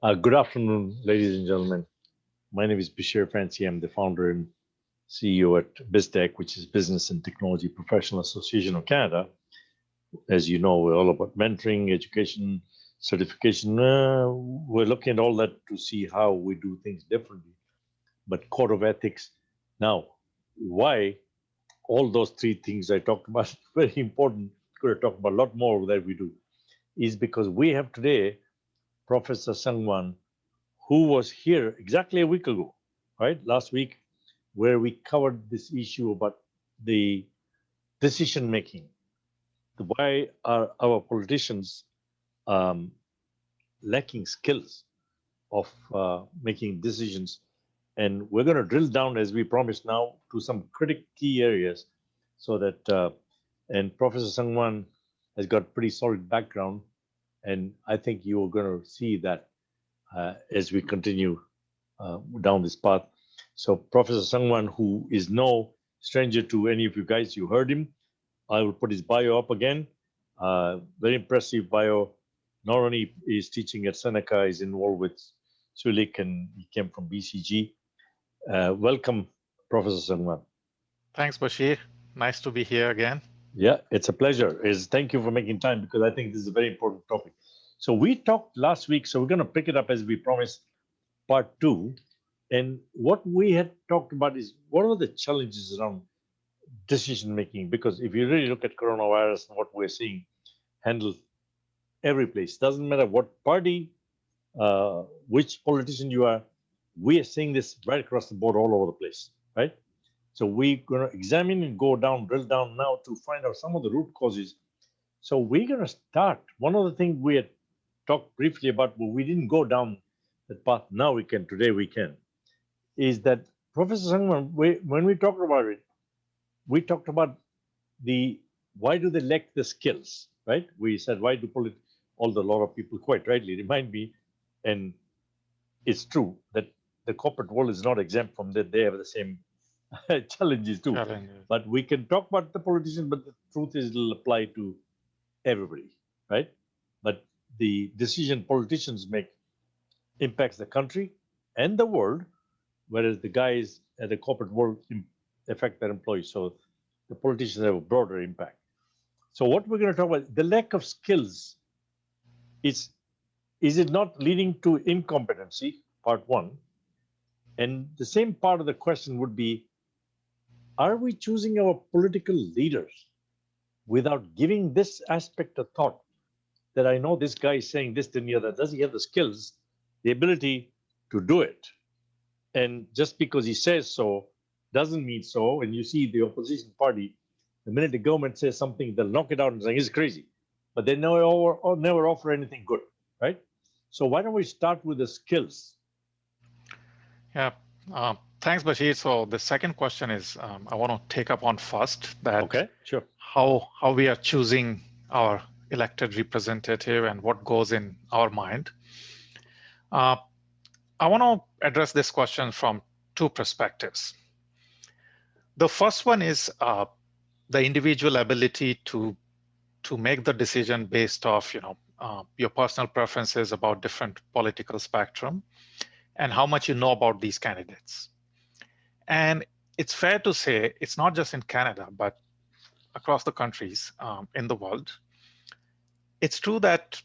Good afternoon, ladies and gentlemen. My name is Bashir Fancy. I'm the founder and CEO at BIZTEC, which is Business and Technology Professional Association of Canada. As you know, we're all about mentoring, education, certification. We're looking at all that to see how we do things differently. But code of ethics. Now, why all those three things I talked about, very important, could have talked about a lot more that we do, is because we have today Professor Sangwan, who was here exactly a week ago, right? Last week, where we covered this issue about the decision making. Why are our politicians lacking skills of making decisions? And we're going to drill down, as we promised now, to some critical key areas so that, and Professor Sangwan has got pretty solid background. And I think you are going to see that as we continue down this path. So Professor Sangwan, who is no stranger to any of you guys, you heard him. I will put his bio up again. Very impressive bio. Not only is teaching at Seneca, is involved with Sulik, and he came from BCG. Welcome, Professor Sangwan. Thanks, Bashir. Nice to be here again. Yeah, it's a pleasure. Thank you for making time, because I think this is a very important topic. So we talked last week, so we're going to pick it up as we promised, part two. And what we had talked about is what are the challenges around decision making? Because if you really look at coronavirus and what we're seeing handled every place, doesn't matter what party, which politician you are, we are seeing this right across the board all over the place, right? So we're going to examine and go down, drill down now to find out some of the root causes. So we're going to start. One of the things we had talked briefly about, but we didn't go down that path. Now we can, today we can, is that Professor Sangwan, when we talked about it, we talked about why do they lack the skills, right? We said, why do a lot of people quite rightly remind me, and it's true that the corporate world is not exempt from that. They have the same challenges too. But we can talk about the politicians, but the truth is it'll apply to everybody, right? But the decision politicians make impacts the country and the world, whereas the guys at the corporate world affect their employees. So the politicians have a broader impact. So what we're going to talk about, the lack of skills, is it not leading to incompetency, part one? And the same part of the question would be, are we choosing our political leaders without giving this aspect of thought? That I know this guy is saying this, then the other. Does he have the skills, the ability to do it? And just because he says so doesn't mean so. And you see the opposition party, the minute the government says something, they'll knock it out and say it's crazy. But they never offer anything good, right? So why don't we start with the skills? Yeah, thanks, Bashir. So the second question is, I want to take up on first that okay, sure. How we are choosing our elected representative and what goes in our mind. I want to address this question from two perspectives. The first one is the individual ability to make the decision based off your personal preferences about different political spectrum and how much you know about these candidates. And it's fair to say it's not just in Canada, but across the countries in the world. It's true that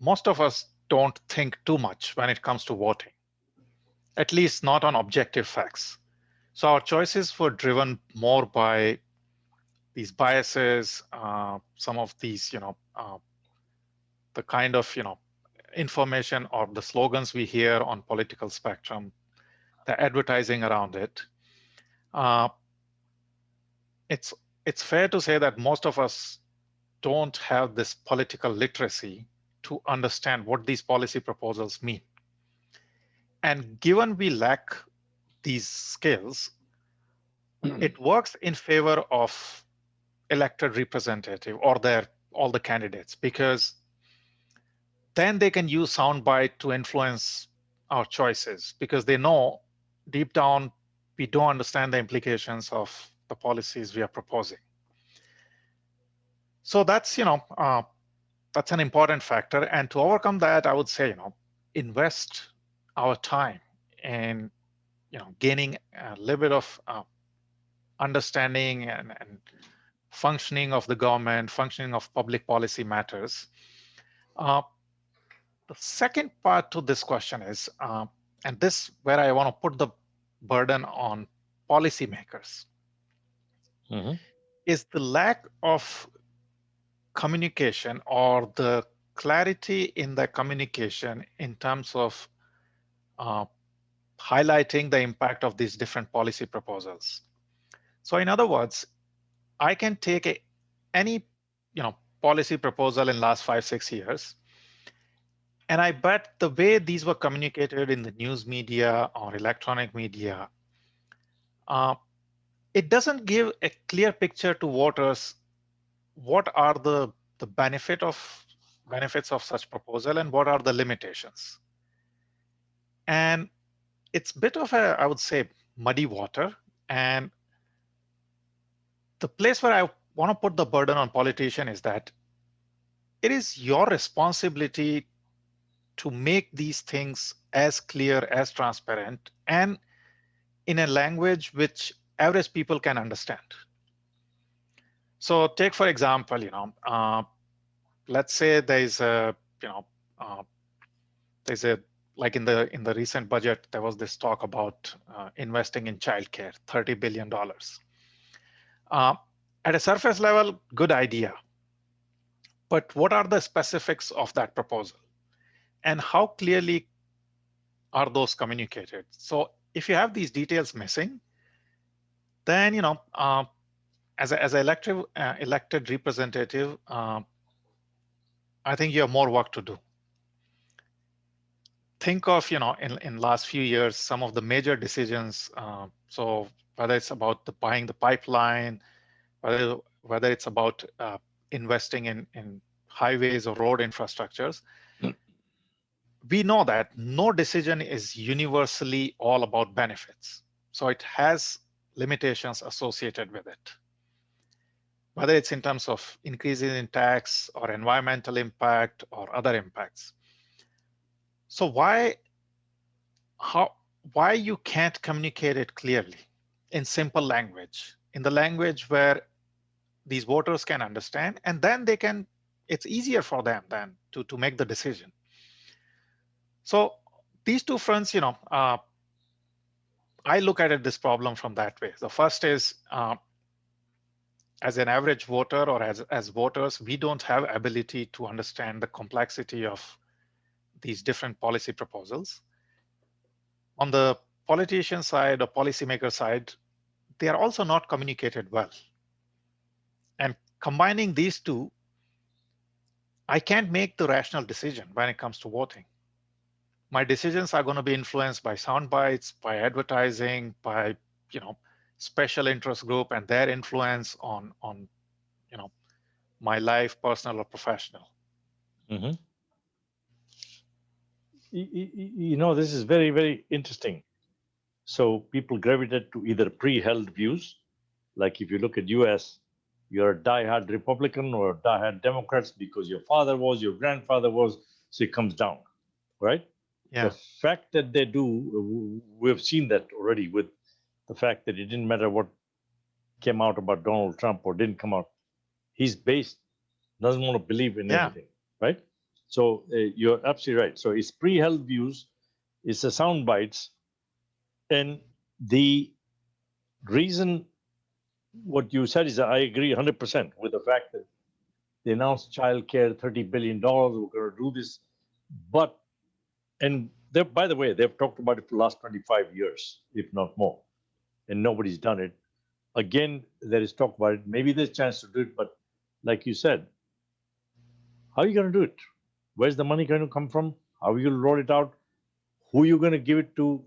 most of us don't think too much when it comes to voting, at least not on objective facts. So our choices were driven more by these biases, some of these, the kind of, information or the slogans we hear on political spectrum, the advertising around it. It's fair to say that most of us don't have this political literacy to understand what these policy proposals mean. And given we lack these skills, it works in favor of elected representative or all the candidates, because then they can use soundbite to influence our choices, because they know deep down we don't understand the implications of the policies we are proposing. So that's that's an important factor. And to overcome that, I would say invest our time in gaining a little bit of understanding and functioning of the government, functioning of public policy matters. Uh, the second part to this question is, and this where I want to put the burden on policymakers, Mm-hmm. is the lack of communication or the clarity in the communication in terms of uh, highlighting the impact of these different policy proposals. So in other words, I can take any policy proposal in last 5-6 years, and I bet the way these were communicated in the news media or electronic media, uh, it doesn't give a clear picture to voters what are the benefits of such proposal and what are the limitations. And it's a bit of a, I would say, muddy water. And the place where I want to put the burden on politicians is that it is your responsibility to make these things as clear, as transparent, and in a language which average people can understand. So take, for example, let's say there's a, uh, there's a, like in the recent budget, there was this talk about investing in childcare, $30 billion. Uh, at a surface level, good idea. But what are the specifics of that proposal? And how clearly are those communicated? So if you have these details missing, then as an elected representative, I think you have more work to do. Think of in last few years some of the major decisions. So whether it's about buying the pipeline, whether it's about investing in highways or road infrastructures, we know that no decision is universally all about benefits. So it has limitations associated with it, whether it's in terms of increases in tax or environmental impact or other impacts. So why you can't communicate it clearly in simple language, in the language where these voters can understand, and then it's easier for them then to make the decision. So these two fronts, I look at this problem from that way. The first is, as an average voter or as voters, we don't have ability to understand the complexity of these different policy proposals. On the politician side or policymaker side, they are also not communicated well. And combining these two, I can't make the rational decision when it comes to voting. My decisions are going to be influenced by sound bites, by advertising, by special interest group and their influence on my life, personal or professional. Mm-hmm. This is very, very interesting. So people gravitate to either pre-held views, like if you look at US, you're a diehard Republican or a diehard Democrats because your father was, your grandfather was, so it comes down, right? Yeah. The fact that they do, we've seen that already with the fact that it didn't matter what came out about Donald Trump or didn't come out. He's based, doesn't want to believe in anything, right? So you're absolutely right. So it's pre-held views, it's the sound bites, and the reason what you said is I agree 100% with the fact that they announced child care, $30 billion, we're going to do this. But, and by the way, they've talked about it for the last 25 years, if not more, and nobody's done it. Again, there is talk about it. Maybe there's a chance to do it, but like you said, how are you going to do it? Where's the money going to come from? How are you going to roll it out? Who are you going to give it to?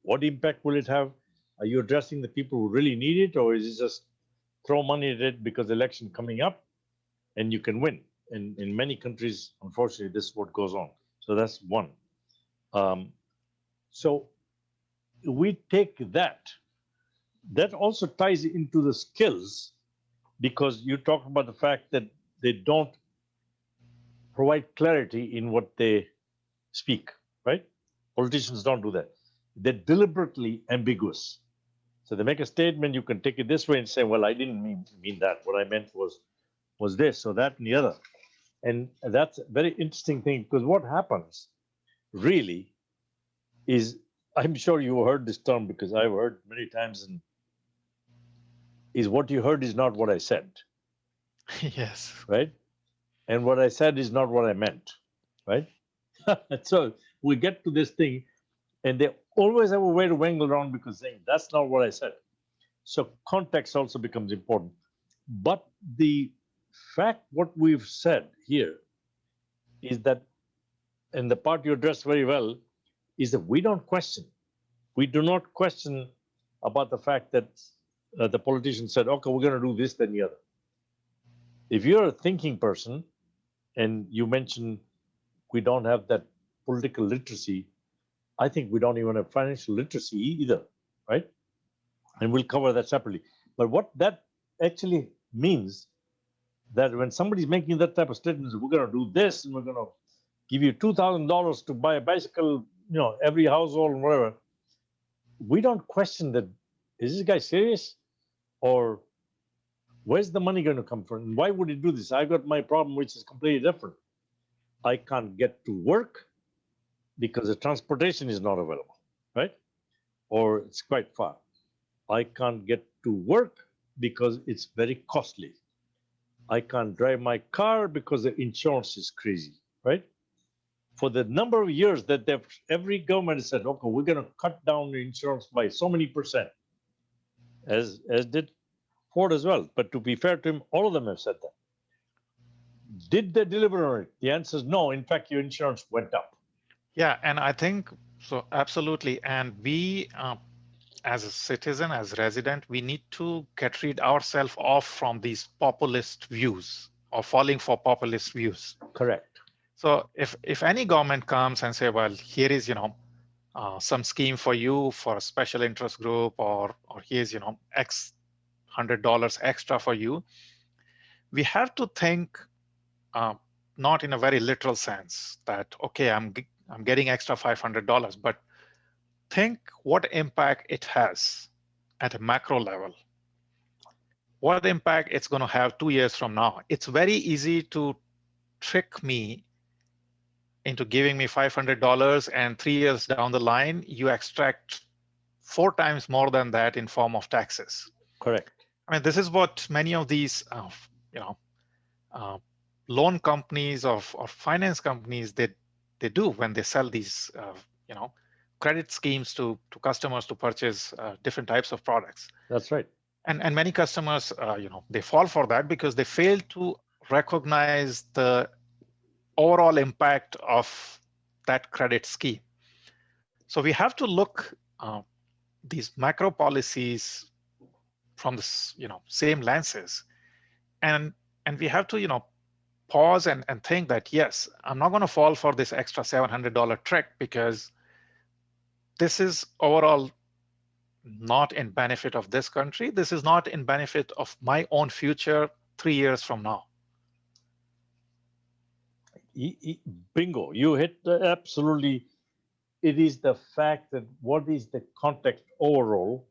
What impact will it have? Are you addressing the people who really need it, or is it just throw money at it because the election coming up and you can win? And in many countries, unfortunately, this is what goes on. So that's one. So we take that. That also ties into the skills, because you talk about the fact that they don't provide clarity in what they speak. right? Politicians don't do that. They're deliberately ambiguous. So they make a statement, you can take it this way and say, well, I didn't mean that. What I meant was this or that and the other. And that's a very interesting thing because what happens really is, I'm sure you heard this term because I've heard many times, and is what you heard is not what I said, Yes. right? And what I said is not what I meant, right? So we get to this thing, and they always have a way to wangle around because saying that's not what I said. So context also becomes important. But the fact, what we've said here is that, and the part you addressed very well, is that we don't question. We do not question about the fact that the politician said, okay, we're going to do this, then the other. If you're a thinking person, and you mentioned we don't have that political literacy, I think we don't even have financial literacy either, right? And we'll cover that separately. But what that actually means, that when somebody's making that type of statement, we're going to do this and we're going to give you $2,000 to buy a bicycle, every household and whatever. We don't question that. Is this guy serious, or where's the money going to come from? And why would he do this? I got my problem, which is completely different. I can't get to work because the transportation is not available, right? Or it's quite far. I can't get to work because it's very costly. I can't drive my car because the insurance is crazy, right? For the number of years that every government has said, okay, we're going to cut down the insurance by so many percent, as did Ford as well. But to be fair to him, all of them have said that. Did they deliver on it? The answer is no. In fact, your insurance went up. Yeah, and I think so, absolutely. And we, as a citizen, as resident, we need to get rid ourselves off from these populist views or falling for populist views. Correct. So if any government comes and say, well, here is some scheme for you for a special interest group, or here's X $100 extra for you, we have to think not in a very literal sense that okay, I'm getting extra $500, but think what impact it has at a macro level. What impact it's going to have 2 years from now. It's very easy to trick me into giving me $500, and 3 years down the line, you extract 4 times more than that in form of taxes. Correct. I mean, this is what many of these, loan companies or finance companies they do when they sell these, credit schemes to customers to purchase different types of products. That's right. And many customers, they fall for that because they fail to recognize the overall impact of that credit scheme. So we have to look these macro policies from the same lenses, and we have to pause and think that yes, I'm not going to fall for this extra $700 trick because this is overall not in benefit of this country. This is not in benefit of my own future 3 years from now. Bingo, you hit absolutely. It is the fact that what is the context overall.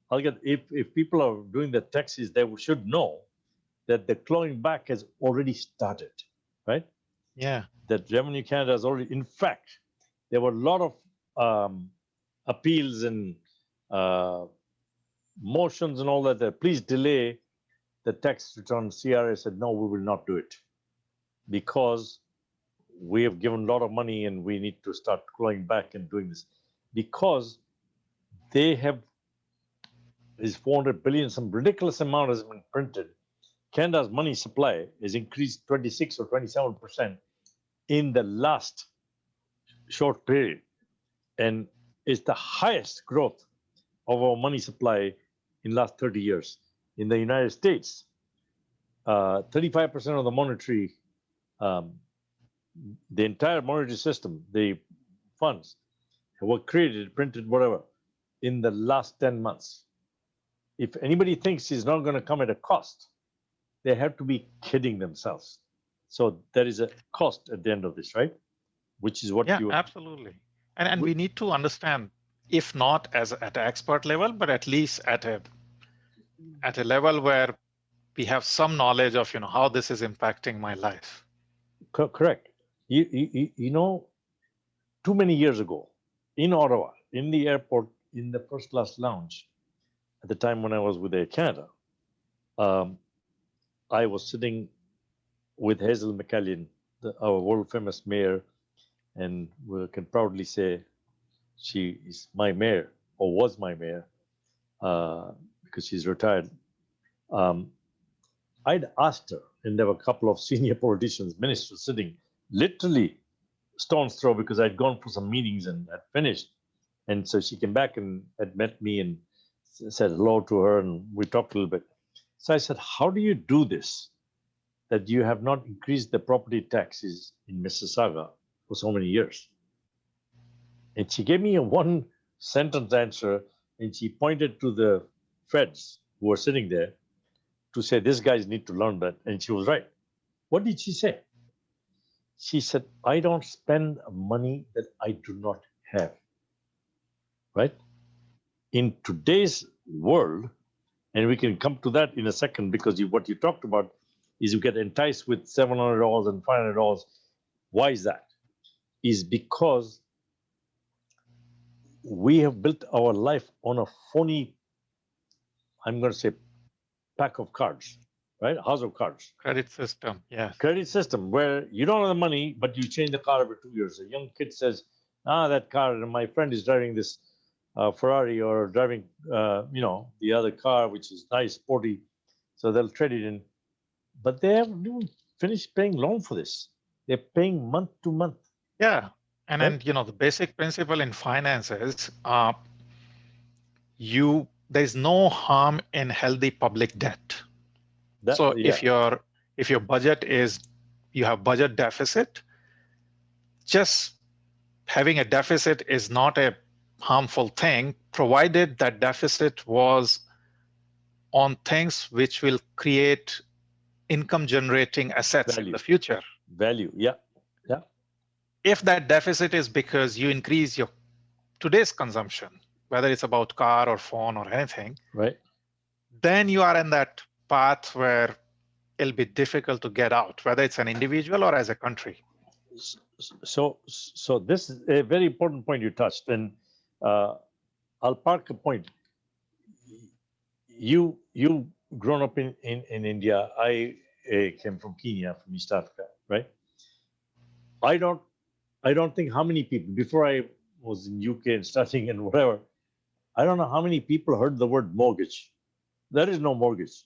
If people are doing the taxes, they should know that the clawing back has already started, right? Yeah. That Revenue Canada has already, in fact, there were a lot of appeals and motions and all that. Please delay the tax return. CRA said, no, we will not do it because we have given a lot of money and we need to start clawing back and doing this because they have is 400 billion, some ridiculous amount has been printed. Canada's money supply has increased 26 or 27% in the last short period, and it's the highest growth of our money supply in the last 30 years. In the United States, 35% of the monetary, the entire monetary system, the funds were created, printed, whatever, in the last 10 months. If anybody thinks it's not going to come at a cost, they have to be kidding themselves. So there is a cost at the end of this, right? Which is what yeah, you absolutely. And we need to understand, if not as at an expert level, but at least at a level where we have some knowledge of how this is impacting my life. Correct. You know, too many years ago in Ottawa, in the airport, in the first class lounge, at the time when I was with Air Canada, um, I was sitting with Hazel McCallion, our world famous mayor, and we can proudly say she is my mayor or was my mayor because she's retired. Um, I'd asked her, and there were a couple of senior politicians, ministers sitting literally stone's throw because I'd gone for some meetings and had finished. And so she came back and had met me and said hello to her, and we talked a little bit. So I said, how do you do this? That you have not increased the property taxes in Mississauga for so many years. And she gave me a one sentence answer, and she pointed to the feds who were sitting there to say, these guys need to learn that. And she was right. What did she say? She said, I don't spend money that I do not have. Right? In today's world, and we can come to that in a second because what you talked about is you get enticed with $700 and $500. Why is that? Is because we have built our life on a phony, I'm going to say, pack of cards, right? House of cards. Credit system, yeah. Credit system where you don't have the money, but you change the car every 2 years. A young kid says, that car, my friend is driving this Ferrari or driving, the other car, which is nice, sporty. So they'll trade it in. But they haven't even finished paying loan for this. They're paying month to month. Yeah. And right? then, the basic principle in finance is there's no harm in healthy public debt. So if your budget is, you have budget deficit, just having a deficit is not a harmful thing, provided that deficit was on things which will create income generating assets in the future. Value, yeah. If that deficit is because you increase your today's consumption, whether it's about car or phone or anything, right, then you are in that path where it'll be difficult to get out, whether it's an individual or as a country. So this is a very important point you touched, and I'll park a point. You grown up in India. I came from Kenya, from East Africa, right? I don't think how many people, before I was in UK and studying and whatever, I don't know how many people heard the word mortgage. There is no mortgage.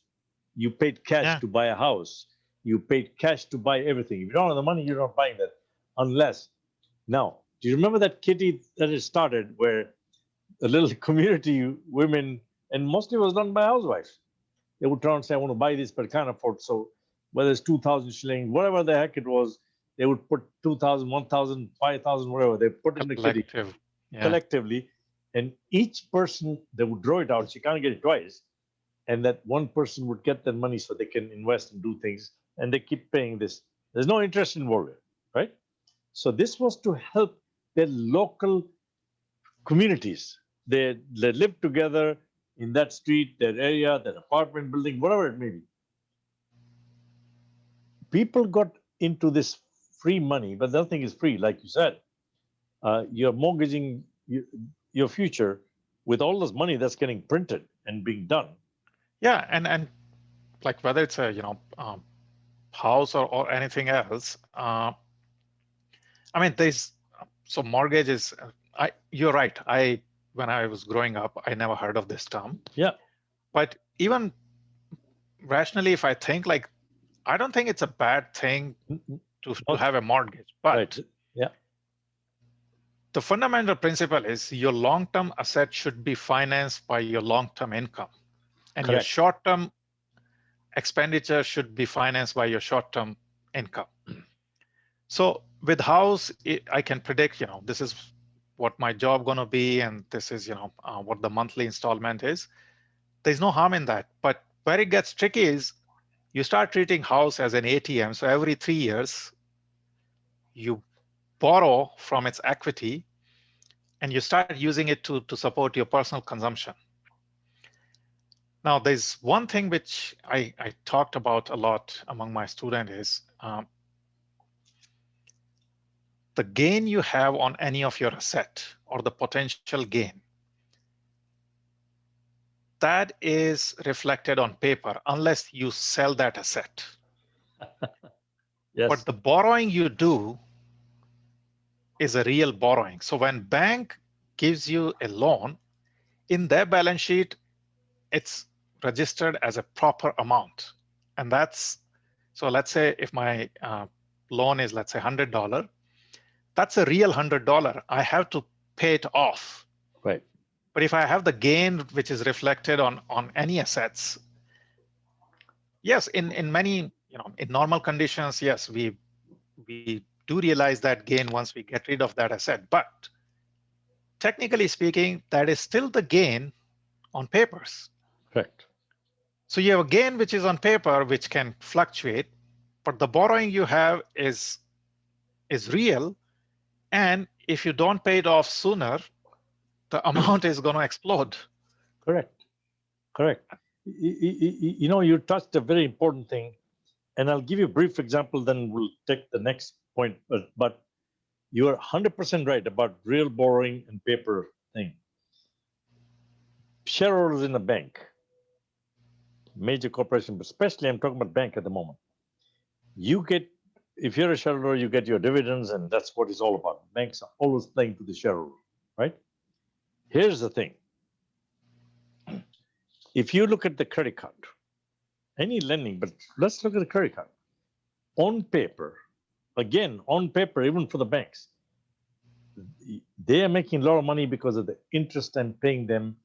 You paid cash to buy a house. You paid cash to buy everything. If you don't have the money, you're not buying that. Unless, now, do you remember that kitty that it started where a little community women, and mostly it was done by housewives. They would turn and say, I want to buy this, but I can't afford. So whether it's 2,000 shillings, whatever the heck it was, they would put 2,000, 1,000, 5,000, whatever. They put in the kitty collectively. And each person, they would draw it out. She can't get it twice. And that one person would get that money so they can invest and do things. And they keep paying this. There's no interest involved, right? So this was to help their local communities. They live together in that street, that area, that apartment building, whatever it may be. People got into this free money, but nothing is free, like you said. You're mortgaging your future with all this money that's getting printed and being done. Yeah, and like whether it's a house or anything else. I mean, so mortgage is. You're right. When I was growing up, I never heard of this term. Yeah. But even rationally, if I think, like, I don't think it's a bad thing to have a mortgage. But right. Yeah. The fundamental principle is your long-term asset should be financed by your long-term income. And your short-term expenditure should be financed by your short-term income. So with house, I can predict, this is what my job going to be, and this is, what the monthly installment is. There's no harm in that. But where it gets tricky is you start treating house as an ATM. So every 3 years, you borrow from its equity, and you start using it to support your personal consumption. Now, there's one thing which I talked about a lot among my students is the gain you have on any of your asset or the potential gain. That is reflected on paper unless you sell that asset. Yes. But the borrowing you do is a real borrowing. So when bank gives you a loan, in their balance sheet, it's registered as a proper amount. And that's, so let's say if my loan is, let's say $100, that's a real $100. I have to pay it off. Right. But if I have the gain, which is reflected on any assets, yes, in many, in normal conditions, yes, we do realize that gain once we get rid of that asset. But technically speaking, that is still the gain on papers. Correct. So you have a gain which is on paper, which can fluctuate, but the borrowing you have is real. And if you don't pay it off sooner, the amount is going to explode. Correct. Correct. You touched a very important thing, and I'll give you a brief example, then we'll take the next point. But you're 100% right about real borrowing and paper thing. Shareholders in a bank, major corporation, but especially I'm talking about bank at the moment. You get, if you're a shareholder, you get your dividends, and that's what it's all about. Banks are always playing to the shareholder, right? Here's the thing. If you look at the credit card, any lending, but let's look at the credit card. On paper, again, on paper, even for the banks, they are making a lot of money because of the interest I'm paying them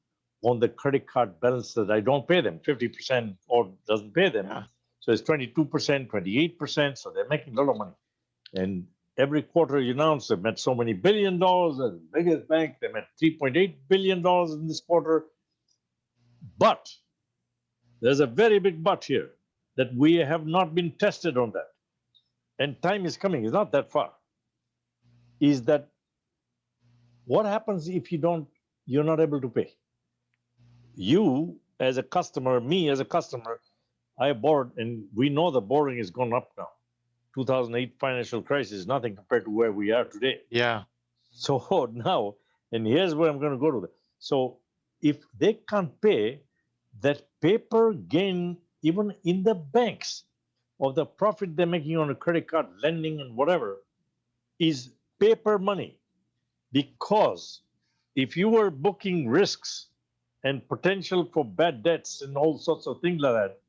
on the credit card balance that I don't pay them, 50% or doesn't pay them. Yeah. So it's 22%, 28%. So they're making a lot of money. And every quarter you announce they've met so many $1 billion, the biggest bank, they met $3.8 billion in this quarter. But there's a very big but here, that we have not been tested on that. And time is coming, it's not that far. Is that what happens if you're not able to pay? You as a customer, me as a customer, I borrowed, and we know the borrowing has gone up now. 2008 financial crisis, nothing compared to where we are today. Yeah. So now, and here's where I'm going to go to. So if they can't pay, that paper gain, even in the banks, of the profit they're making on a credit card, lending and whatever, is paper money. Because if you were booking risks and potential for bad debts and all sorts of things like that,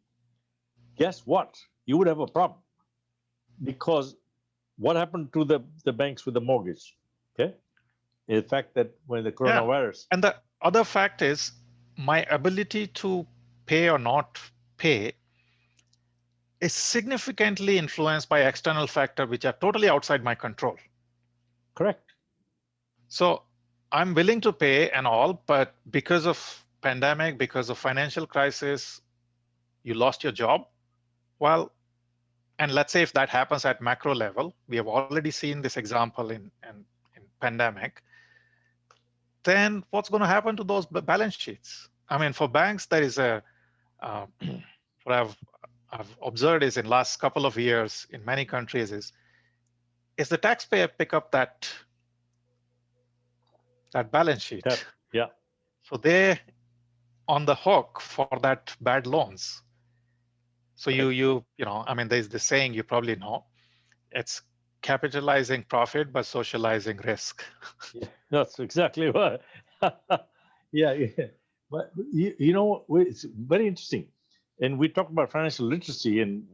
guess what? You would have a problem. Because what happened to the banks with the mortgage? Okay. The fact that when the coronavirus. Yeah. And the other fact is my ability to pay or not pay is significantly influenced by external factors which are totally outside my control. Correct. So I'm willing to pay and all, but because of pandemic, because of financial crisis, you lost your job. Well, and let's say if that happens at macro level, we have already seen this example in pandemic, then what's going to happen to those balance sheets? I mean, for banks, there is a, what I've observed is in last couple of years in many countries is the taxpayer pick up that balance sheet. Yeah. So they're on the hook for that bad loans. So you know, I mean, there's the saying you probably know, it's capitalizing profit but socializing risk. Yeah, that's exactly what. yeah. But you know, it's very interesting. And we talk about financial literacy and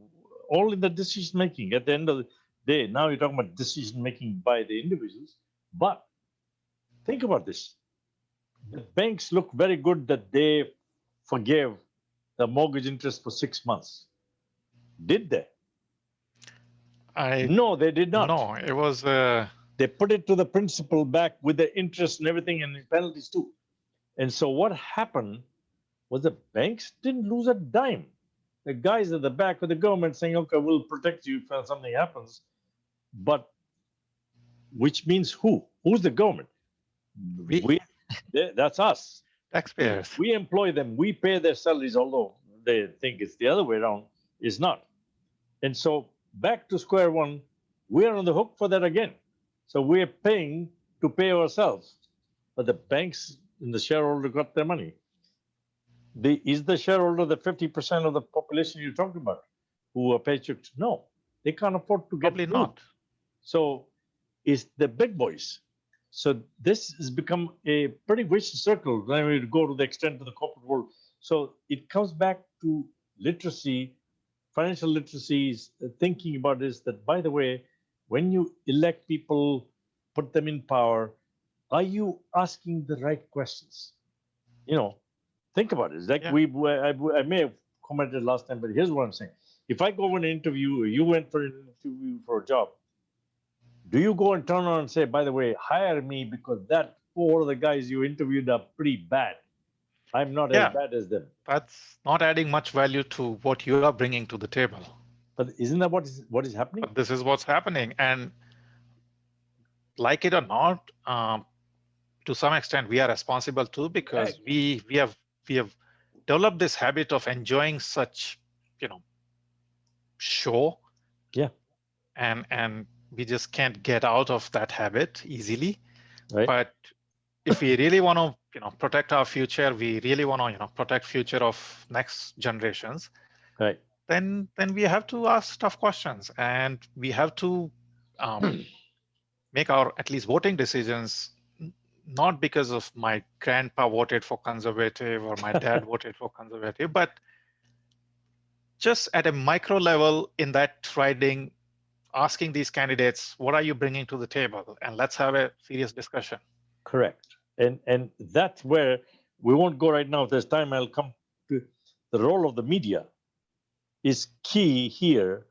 all in the decision making. At the end of the day, now you're talking about decision making by the individuals. But think about this. The banks look very good that they forgave the mortgage interest for 6 months. Did they? No, they did not. No, it was. They put it to the principal back with the interest and everything and the penalties too. And so what happened was the banks didn't lose a dime. The guys at the back of the government saying, okay, we'll protect you if something happens. But which means who? Who's the government? We That's us. taxpayers. We employ them. We pay their salaries, although they think it's the other way around. It's not. And so back to square one, we are on the hook for that again. So we're paying to pay ourselves, but the banks and the shareholder got their money. Is the shareholder the 50% of the population you talked about who are paychecks? No, they can't afford to get Probably food. not. So it's the big boys. So this has become a pretty vicious circle when we go to the extent of the corporate world. So it comes back to literacy, financial literacy, is thinking about this, that, by the way, when you elect people, put them in power, are you asking the right questions? You know, think about it. It's like I may have commented last time, but here's what I'm saying. If I go in an interview, you went for an interview for a job, do you go and turn around and say, by the way, hire me because that four of the guys you interviewed are pretty bad. I'm not as bad as them. That's not adding much value to what you are bringing to the table. But isn't that what is happening? But this is what's happening. And like it or not, to some extent, we are responsible too, because we have developed this habit of enjoying such, show. Yeah. And we just can't get out of that habit easily. Right. But if we really want to, protect our future, we really want to, protect future of next generations. Right. Then we have to ask tough questions, and we have to make our at least voting decisions not because of my grandpa voted for conservative or my dad voted for conservative, but just at a micro level in that riding, asking these candidates, what are you bringing to the table? And let's have a serious discussion. Correct. And that's where we won't go right now. If there's time, I'll come to the role of the media is key here,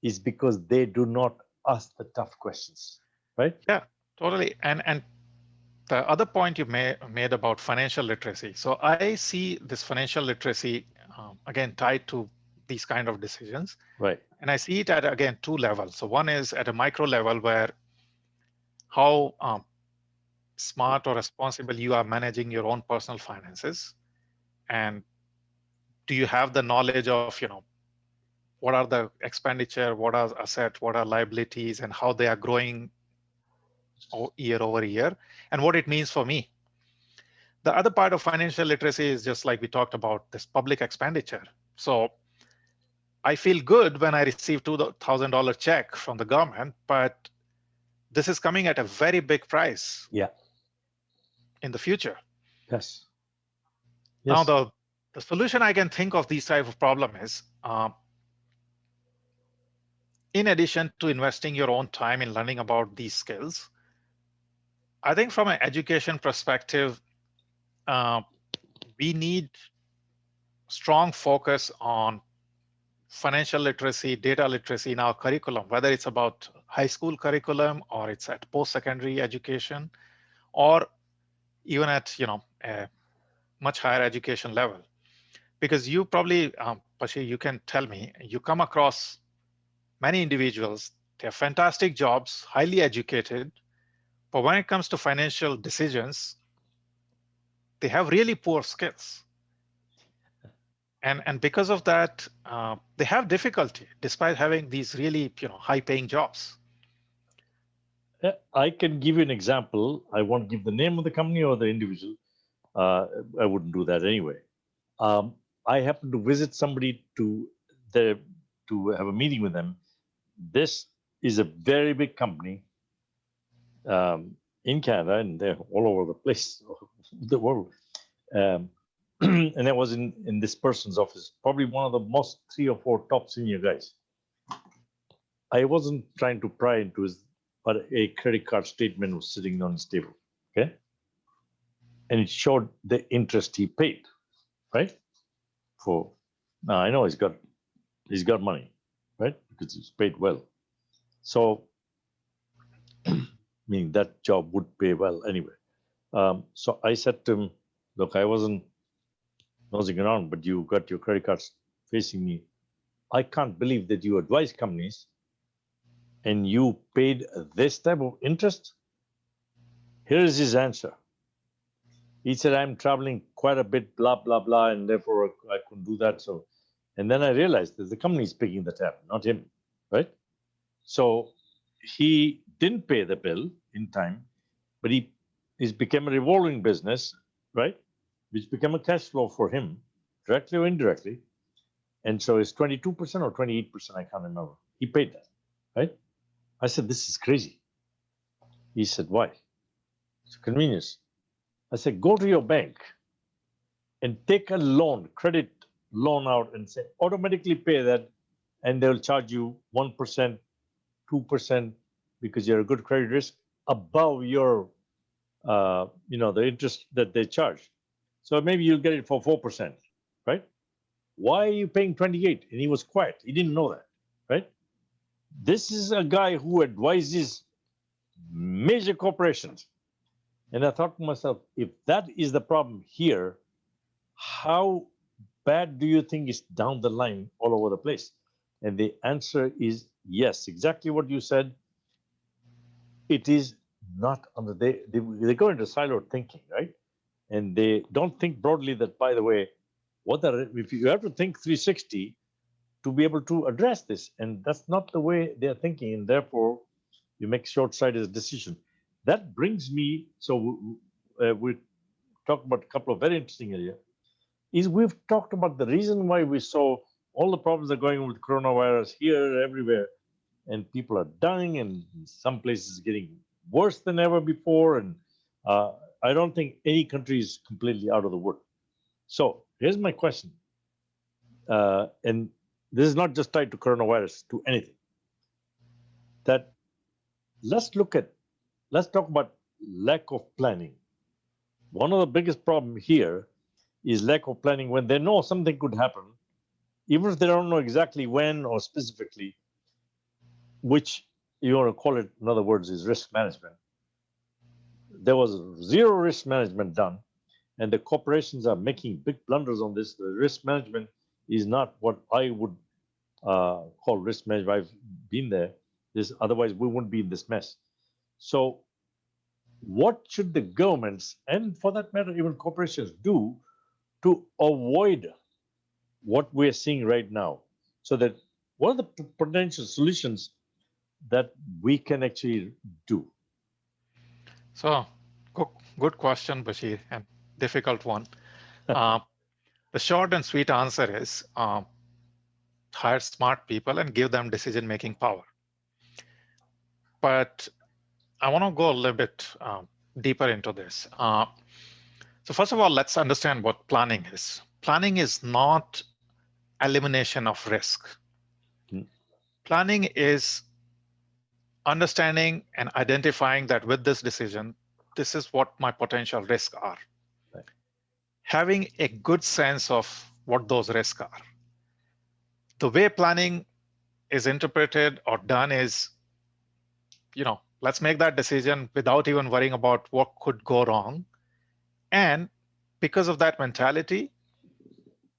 is because they do not ask the tough questions, right? Yeah, totally. And the other point you made about financial literacy. So I see this financial literacy, again, tied to these kind of decisions. Right. And I see it at, again, two levels. So one is at a micro level where how smart or responsible you are managing your own personal finances. And do you have the knowledge of, what are the expenditure, what are assets, what are liabilities, and how they are growing year over year, and what it means for me. The other part of financial literacy is just like we talked about, this public expenditure. So I feel good when I receive $2,000 check from the government, but this is coming at a very big price. Yeah. In the future. Yes. Now the solution I can think of these type of problem is, in addition to investing your own time in learning about these skills, I think from an education perspective, we need strong focus on financial literacy, data literacy in our curriculum, whether it's about high school curriculum or it's at post-secondary education, or even at a much higher education level. Because you probably, Bashir, you can tell me, you come across many individuals, they have fantastic jobs, highly educated, but when it comes to financial decisions, they have really poor skills. And because of that, they have difficulty despite having these really high-paying jobs. I can give you an example. I won't give the name of the company or the individual. I wouldn't do that anyway. I happened to visit somebody to have a meeting with them. This is a very big company in Canada, and they're all over the place, the world. And I was in this person's office, probably one of the most 3 or 4 top senior guys. I wasn't trying to pry into his, but a credit card statement was sitting on his table, okay? And it showed the interest he paid, right? Now I know he's got money, right? Because he's paid well. So, meaning that job would pay well anyway. So I said to him, look, I wasn't nosing around, but you got your credit cards facing me. I can't believe that you advise companies and you paid this type of interest. Here is his answer. He said, I'm traveling quite a bit, blah, blah, blah, and therefore I couldn't do that. So, and then I realized that the company is picking the tab, not him, right? So he didn't pay the bill in time, but it became a revolving business, right? Which became a cash flow for him, directly or indirectly. And so it's 22% or 28%, I can't remember. He paid that, right? I said, this is crazy. He said, why? It's a convenience. I said, go to your bank and take a loan, credit loan out and say, automatically pay that, and they'll charge you 1%, 2% because you're a good credit risk above your, the interest that they charge. So maybe you'll get it for 4%, right? Why are you paying 28? And he was quiet. He didn't know that, right? This is a guy who advises major corporations. And I thought to myself, if that is the problem here, how bad do you think is down the line all over the place? And the answer is yes, exactly what you said. It is not on the they go into siloed thinking, right? And they don't think broadly that, by the way, if you have to think 360 to be able to address this, and that's not the way they're thinking, and therefore you make short-sighted decision. That brings me, so we talked about a couple of very interesting areas. Is we've talked about the reason why we saw all the problems are going on with coronavirus here, everywhere, and people are dying, and some places getting worse than ever before. And I don't think any country is completely out of the wood. So here's my question, and this is not just tied to coronavirus, to anything. That let's talk about lack of planning. One of the biggest problems here is lack of planning. When they know something could happen, even if they don't know exactly when or specifically, which you want to call it, in other words, is risk management. There was zero risk management done, and the corporations are making big blunders on this. The risk management is not what I would call risk management. I've been there. Otherwise, we wouldn't be in this mess. So what should the governments, and for that matter, even corporations, do to avoid what we're seeing right now? So that what are the potential solutions that we can actually do? So, good question, Bashir, and difficult one. The short and sweet answer is hire smart people and give them decision-making power. But I want to go a little bit deeper into this. So first of all, let's understand what planning is. Planning is not elimination of risk. Planning is understanding and identifying that with this decision, this is what my potential risks are. Right. Having a good sense of what those risks are. The way planning is interpreted or done is, let's make that decision without even worrying about what could go wrong. And because of that mentality,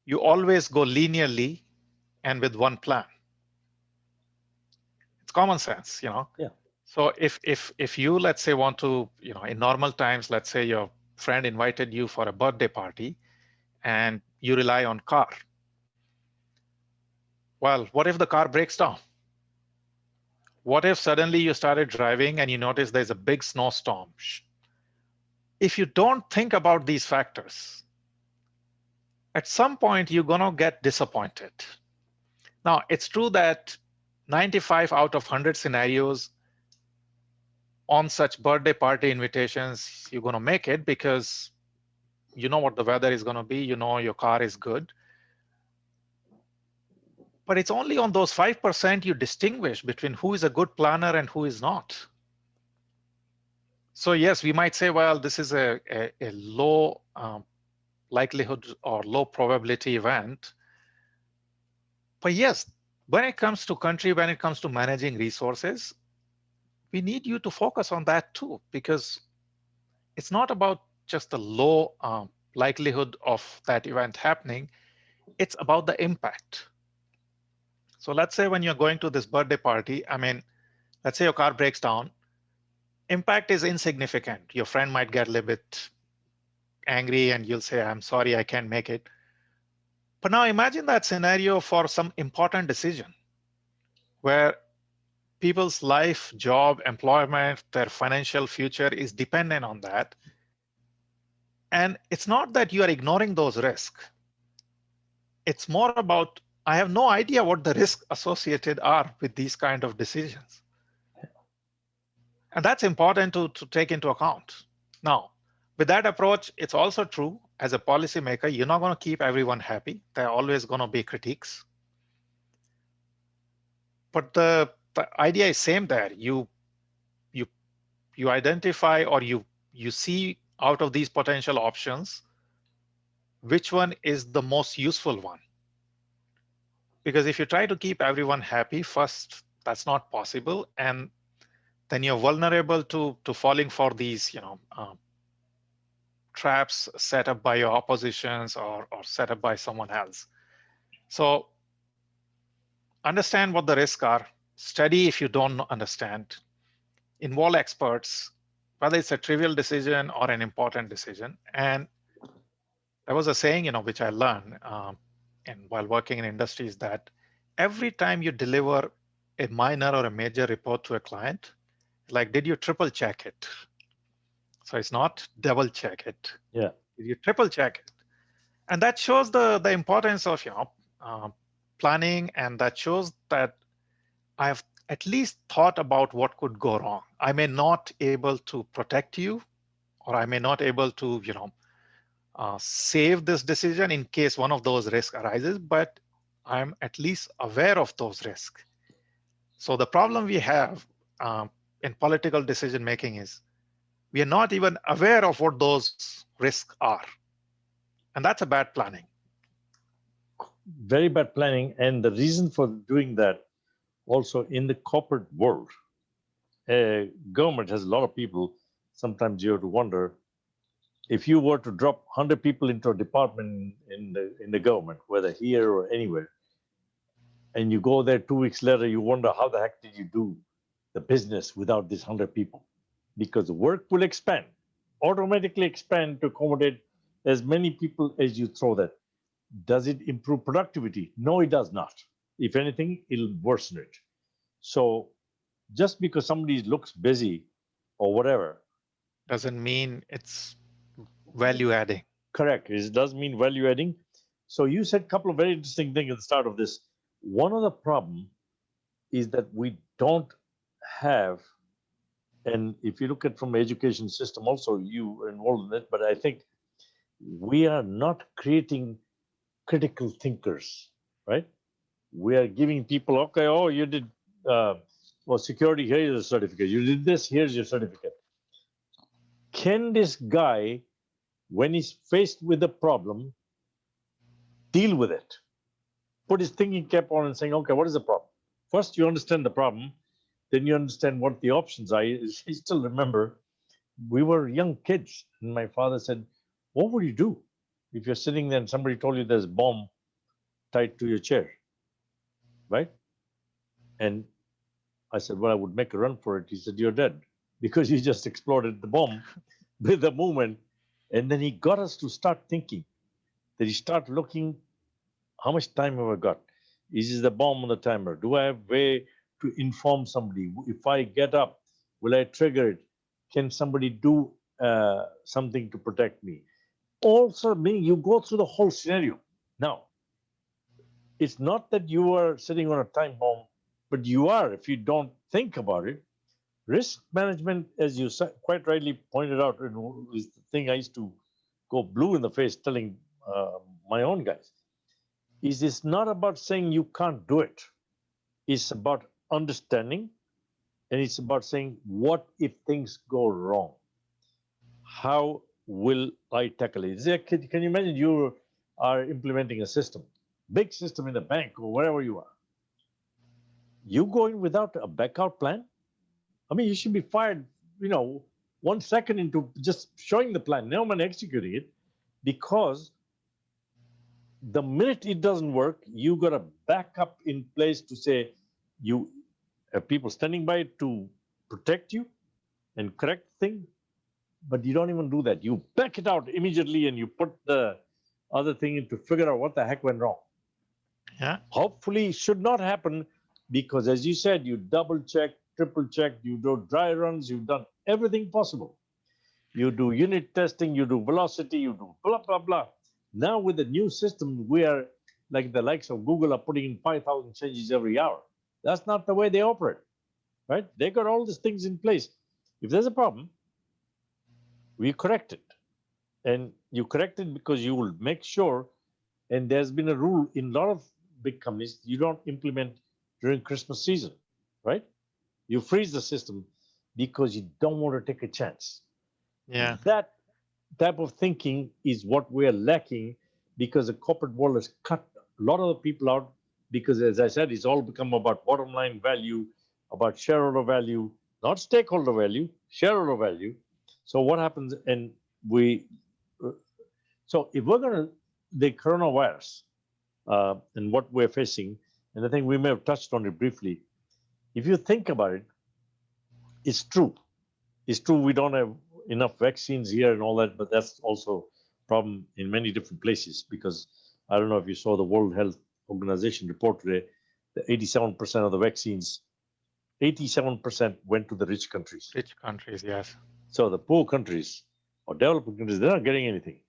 you always go linearly and with one plan. It's common sense, Yeah. So if you, let's say, want to, in normal times, let's say your friend invited you for a birthday party and you rely on car. Well, what if the car breaks down? What if suddenly you started driving and you notice there's a big snowstorm? If you don't think about these factors, at some point you're going to get disappointed. Now, it's true that 95 out of 100 scenarios on such birthday party invitations, you're going to make it because you know what the weather is going to be, your car is good. But it's only on those 5% you distinguish between who is a good planner and who is not. So yes, we might say, well, this is a low likelihood or low probability event. But yes, when it comes to country, when it comes to managing resources, we need you to focus on that too, because it's not about just the low likelihood of that event happening. It's about the impact. So let's say when you're going to this birthday party, let's say your car breaks down impact is insignificant. Your friend might get a little bit angry and you'll say, I'm sorry, I can't make it. But now imagine that scenario for some important decision where people's life, job, employment, their financial future is dependent on that. And it's not that you are ignoring those risks. It's more about, I have no idea what the risks associated are with these kind of decisions. And that's important to take into account. Now, with that approach, it's also true as a policymaker, you're not going to keep everyone happy. There are always going to be critiques. But the idea is same there. You you identify or you see out of these potential options, which one is the most useful one. Because if you try to keep everyone happy, first, that's not possible. And then you're vulnerable to falling for these, traps set up by your oppositions or set up by someone else. So understand what the risks are, study if you don't understand, involve experts, whether it's a trivial decision or an important decision. And there was a saying, which I learned and while working in industries, that every time you deliver a minor or a major report to a client, like, did you triple check it? So it's not double check it. Yeah. Did you triple check it? And that shows the importance of planning, and that shows that I have at least thought about what could go wrong. I may not able to protect you, or I may not able to save this decision in case one of those risks arises, but I'm at least aware of those risks. So the problem we have in political decision making is we are not even aware of what those risks are. And that's a bad planning. Very bad planning. And the reason for doing that, also in the corporate world, government has a lot of people. Sometimes you have to wonder, if you were to drop 100 people into a department in the government, whether here or anywhere, and you go there 2 weeks later, you wonder how the heck did you do the business without these 100 people? Because the work will expand, automatically expand to accommodate as many people as you throw that. Does it improve productivity? No, it does not. If anything, it'll worsen it. So just because somebody looks busy or whatever, Doesn't mean it's value adding. correct, it does mean value adding. So you said a couple of very interesting things at the start of this. One of the problem is that we don't have, and if you look at from the education system also, you are involved in it, but I think we are not creating critical thinkers, right? We are giving people, okay, oh, you did well, security, here's a certificate. You did this, here's your certificate. Can this guy, when he's faced with a problem, deal with it? Put his thinking cap on and saying, okay, what is the problem? First, you understand the problem, then you understand what the options are. I still remember we were young kids, and my father said, what would you do if you're sitting there and somebody told you there's a bomb tied to your chair, right? And I said, well, I would make a run for it. He said, you're dead because you just exploded the bomb with the movement. And then he got us to start thinking, that he start looking, how much time have I got? Is the bomb on the timer? Do I have a way to inform somebody? If I get up, will I trigger it? Can somebody do something to protect me? Also, you go through the whole scenario. Now, it's not that you are sitting on a time bomb, but you are if you don't think about it. Risk management, as you quite rightly pointed out, is the thing I used to go blue in the face telling my own guys. Is it's not about saying you can't do it. It's about understanding, and it's about saying, what if things go wrong? How will I tackle it? Can you imagine you are implementing a system, big system in the bank or wherever you are? You go in without a backup plan? I mean, you should be fired, 1 second into just showing the plan, never mind executing it, because the minute it doesn't work, you got a backup in place to say you have people standing by to protect you. and correct thing, but you don't even do that. You back it out immediately and you put the other thing in to figure out what the heck went wrong. Yeah. Hopefully, it should not happen because, as you said, you double check, triple check, you do dry runs, you've done everything possible. You do unit testing, you do velocity, you do blah, blah, blah. Now, with the new system, we are like the likes of Google are putting in 5,000 changes every hour. That's not the way they operate, right? They got all these things in place. If there's a problem, we correct it. And you correct it because you will make sure, and there's been a rule in a lot of big companies, you don't implement during Christmas season, right? You freeze the system because you don't want to take a chance. Yeah. That type of thinking is what we're lacking because the corporate world has cut a lot of the people out because, as I said, it's all become about bottom line value, about shareholder value, not stakeholder value, shareholder value. So what happens? And we, so if we're going to, the coronavirus and what we're facing, and I think we may have touched on it briefly. If you think about it, it's true. It's true we don't have enough vaccines here and all that, but that's also a problem in many different places because I don't know if you saw the World Health Organization report today, the 87% of the vaccines, 87% went to the rich countries. Rich countries, yes. So the poor countries or developing countries, they're not getting anything.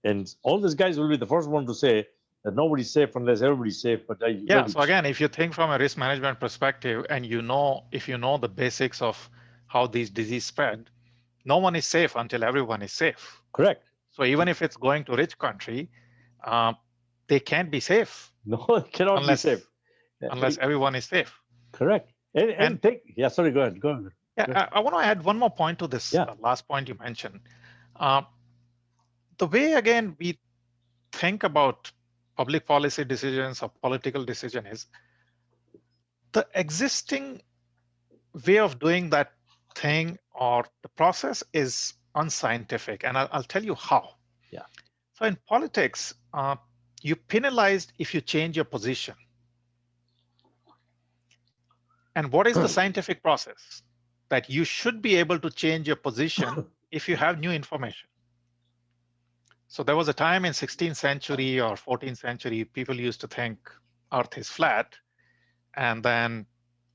And all these guys will be the first one to say that nobody's safe unless everybody's safe. But Yeah. So again, if you think from a risk management perspective, and if you know the basics of how these disease spread, no one is safe until everyone is safe. Correct. So even if it's going to rich country, they can't be safe. No, it cannot be safe unless everyone is safe. Correct. And take, yeah, sorry, go ahead. Go ahead. Yeah, I want to add one more point to this last point you mentioned. The way, again, we think about public policy decisions or political decision is the existing way of doing that thing or the process is unscientific. And I'll tell you how. Yeah. So in politics, you penalized if you change your position. And what is the scientific process? That you should be able to change your position if you have new information. So there was a time in 16th century or 14th century, people used to think Earth is flat. And then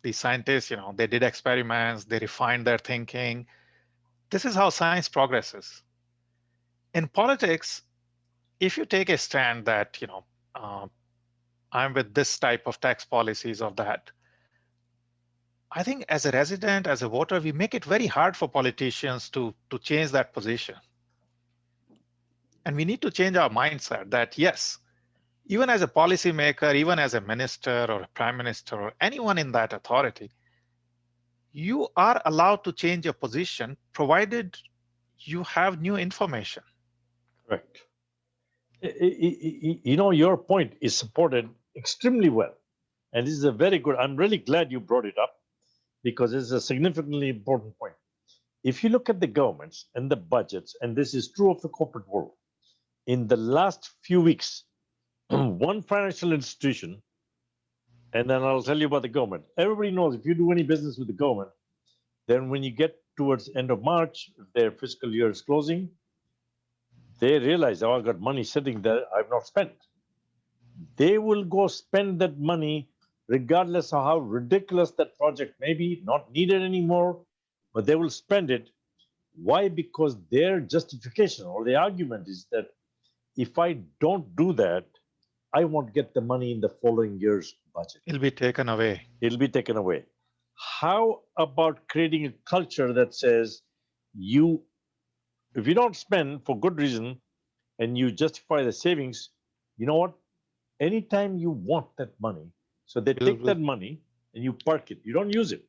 the scientists, they did experiments, they refined their thinking. This is how science progresses. In politics, if you take a stand that, I'm with this type of tax policies or that, I think as a resident, as a voter, we make it very hard for politicians to change that position. And we need to change our mindset that, yes, even as a policymaker, even as a minister or a prime minister or anyone in that authority, you are allowed to change your position provided you have new information. Correct. Your point is supported extremely well. And this is a very good, I'm really glad you brought it up because it's a significantly important point. If you look at the governments and the budgets, and this is true of the corporate world, in the last few weeks, one financial institution, and then I'll tell you about the government. Everybody knows if you do any business with the government, then when you get towards end of March, their fiscal year is closing, they realize, oh, I've got money sitting there I've not spent. They will go spend that money regardless of how ridiculous that project may be, not needed anymore, but they will spend it. Why? Because their justification or the argument is that if I don't do that, I won't get the money in the following year's budget. It'll be taken away. It'll be taken away. How about creating a culture that says if you don't spend for good reason and you justify the savings, you know what? Anytime you want that money, so they take that money and you park it. You don't use it.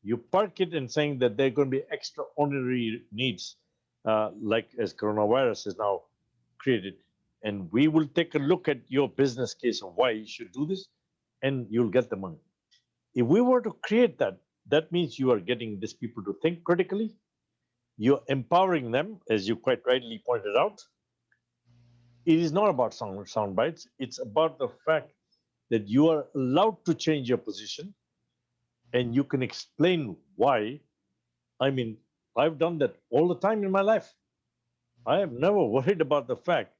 You park it and saying that there are going to be extraordinary needs, like as coronavirus is now created. And we will take a look at your business case of why you should do this, and you'll get the money. If we were to create that, that means you are getting these people to think critically. You're empowering them, as you quite rightly pointed out. It is not about sound bites. It's about the fact that you are allowed to change your position and you can explain why. I mean, I've done that all the time in my life. I have never worried about the fact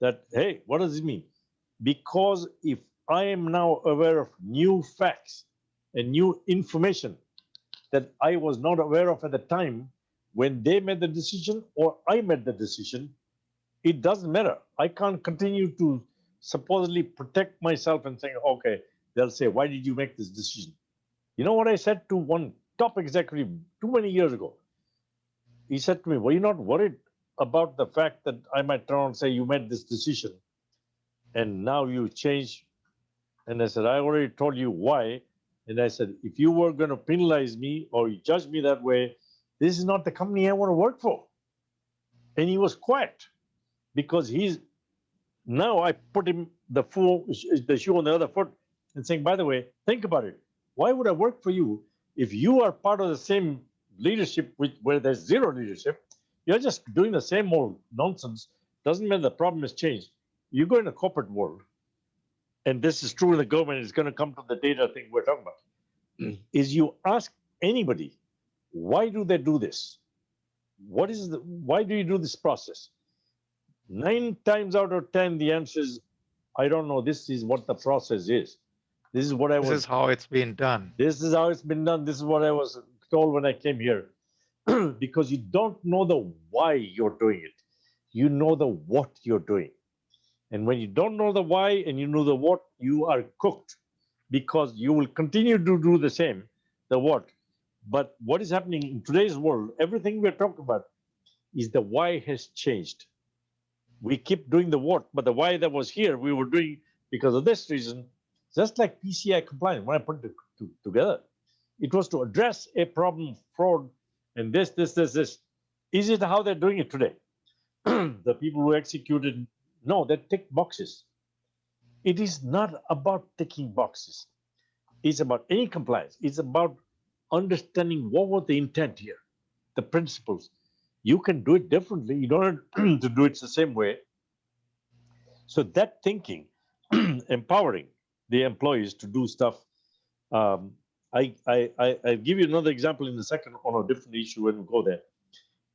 that, hey, what does it mean? Because if I am now aware of new facts and new information that I was not aware of at the time when they made the decision or I made the decision, it doesn't matter. I can't continue to supposedly protect myself and saying, okay, they'll say, why did you make this decision? You know what I said to one top executive too many years ago? He said to me, were you not worried about the fact that I might turn and say, you made this decision and now you change? And I said, I already told you why. And I said, if you were going to penalize me or you judge me that way, this is not the company I want to work for. And he was quiet because he's now I put him the shoe on the other foot and saying, by the way, think about it. Why would I work for you if you are part of the same leadership where there's zero leadership? You're just doing the same old nonsense. Doesn't mean the problem has changed. You go in the corporate world, and this is true in the government, it's going to come to the data thing we're talking about, is you ask anybody, why do they do this? Why do you do this process? 9 times out of 10, the answer is, I don't know. This is what the process is. This is what I This was. is how it's been done. This is how it's been done. This is what I was told when I came here. Because you don't know the why you're doing it. You know the what you're doing. And when you don't know the why and you know the what, you are cooked because you will continue to do the same, the what. But what is happening in today's world, everything we're talking about is the why has changed. We keep doing the what, but the why that was here, we were doing because of this reason. Just like PCI compliance, when I put it together, it was to address a problem of fraud and this. Is it how they're doing it today? The people who executed, no, they tick boxes. It is not about ticking boxes. It's about any compliance. It's about understanding what was the intent here, the principles. You can do it differently. You don't have to do it the same way. So that thinking, empowering the employees to do stuff. I give you another example in a second on a different issue when we go there.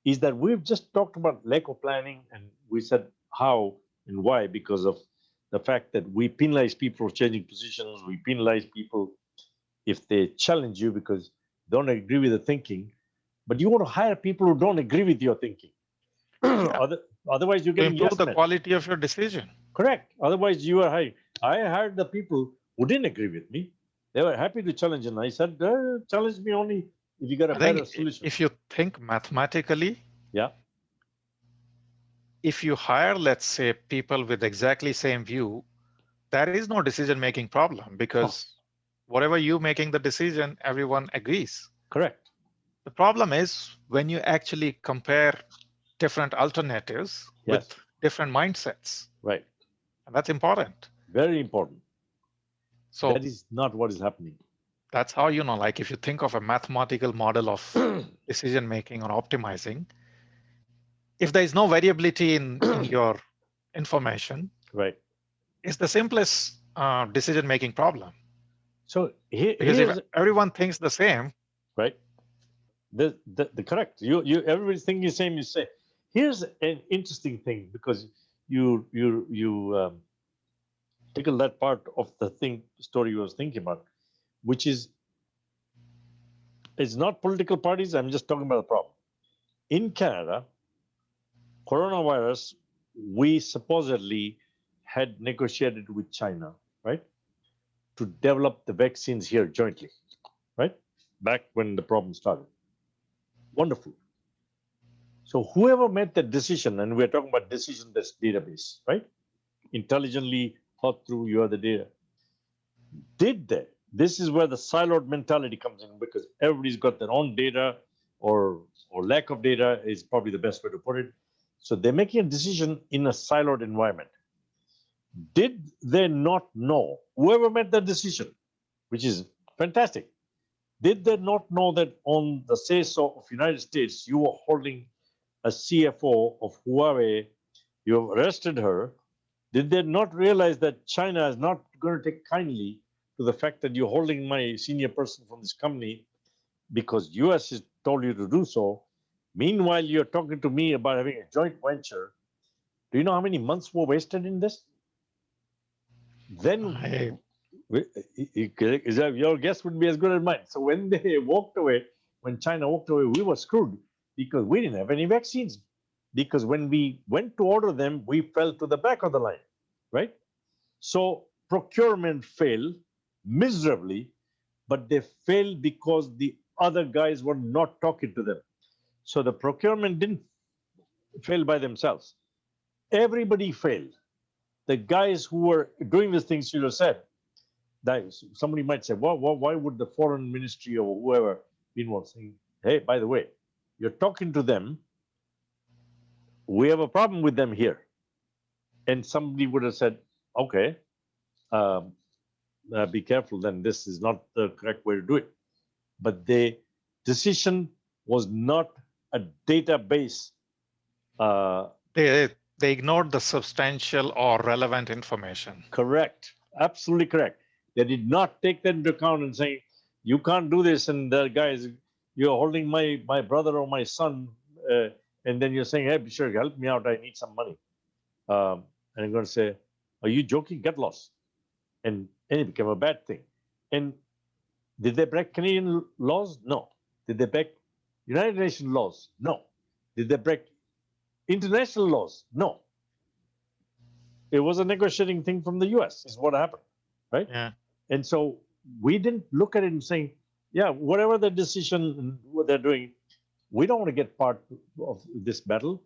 Is that we've just talked about lack of planning, and we said how and why because of the fact that we penalize people for changing positions. We penalize people if they challenge you because they don't agree with the thinking. But you want to hire people who don't agree with your thinking. Yeah. Otherwise, you're To getting improve yes the men. quality of your decision. Correct. Otherwise, you are hiring. I hired the people who didn't agree with me. They were happy to challenge, and I said, challenge me only if you got a I better think solution. if you think mathematically, Yeah, if you hire, let's say, people with exactly same view, there is no decision-making problem because whatever you making the decision, everyone agrees. correct. The problem is when you actually compare different alternatives with Yes, different mindsets, right. and that's important. Very important. So That is not what is happening. that's how, like if you think of a mathematical model of decision making or optimizing, if there is no variability in your information, Right. it's the simplest decision making problem. So Because if here's everyone thinks the same, right. The correct. You everybody's thinking the same. You say. Here's an interesting thing because you tickle that part of the story you was thinking about, which is it's not political parties. I'm just talking about the problem in Canada. Coronavirus, we supposedly had negotiated with China, right, to develop the vaccines here jointly, right, back when the problem started. Wonderful. So whoever made that decision, and we're talking about decision-based database, right, intelligently thought through, you are the data. Did they? This is where the siloed mentality comes in because everybody's got their own data or lack of data is probably the best way to put it. So they're making a decision in a siloed environment. Did they not know, whoever made the decision, which is fantastic, did they not know that on the say-so of United States, you were holding a CFO of Huawei, you have arrested her? Did they not realize that China is not going to take kindly to the fact that you're holding my senior person from this company because US has told you to do so? Meanwhile, you're talking to me about having a joint venture. Do you know how many months were wasted in this? Then I, your guess would be as good as mine. So when they walked away, when China walked away, we were screwed because we didn't have any vaccines. Because when we went to order them, we fell to the back of the line, right? So procurement failed miserably, but they failed because the other guys were not talking to them. So the procurement didn't fail by themselves. Everybody failed. The guys who were doing these things should have said, that somebody might say, well, why would the foreign ministry or whoever be involved saying, hey, by the way, you're talking to them. We have a problem with them here. And somebody would have said, okay, um, be careful, then this is not the correct way to do it. But the decision was not a database. they, they ignored the substantial or relevant information. Correct. Absolutely correct. They did not take that into account and saying, you can't do this. And the guys, you're holding my brother or my son. And then you're saying, hey, Bashir, help me out. I need some money. And I'm going to say, are you joking? Get lost. And it became a bad thing. And did they break Canadian laws? No. Did they break United Nations laws? No. Did they break international laws? No. It was a negotiating thing from the US, is what happened, right? Yeah. And so we didn't look at it and saying, yeah, whatever the decision and what they're doing, we don't want to get part of this battle.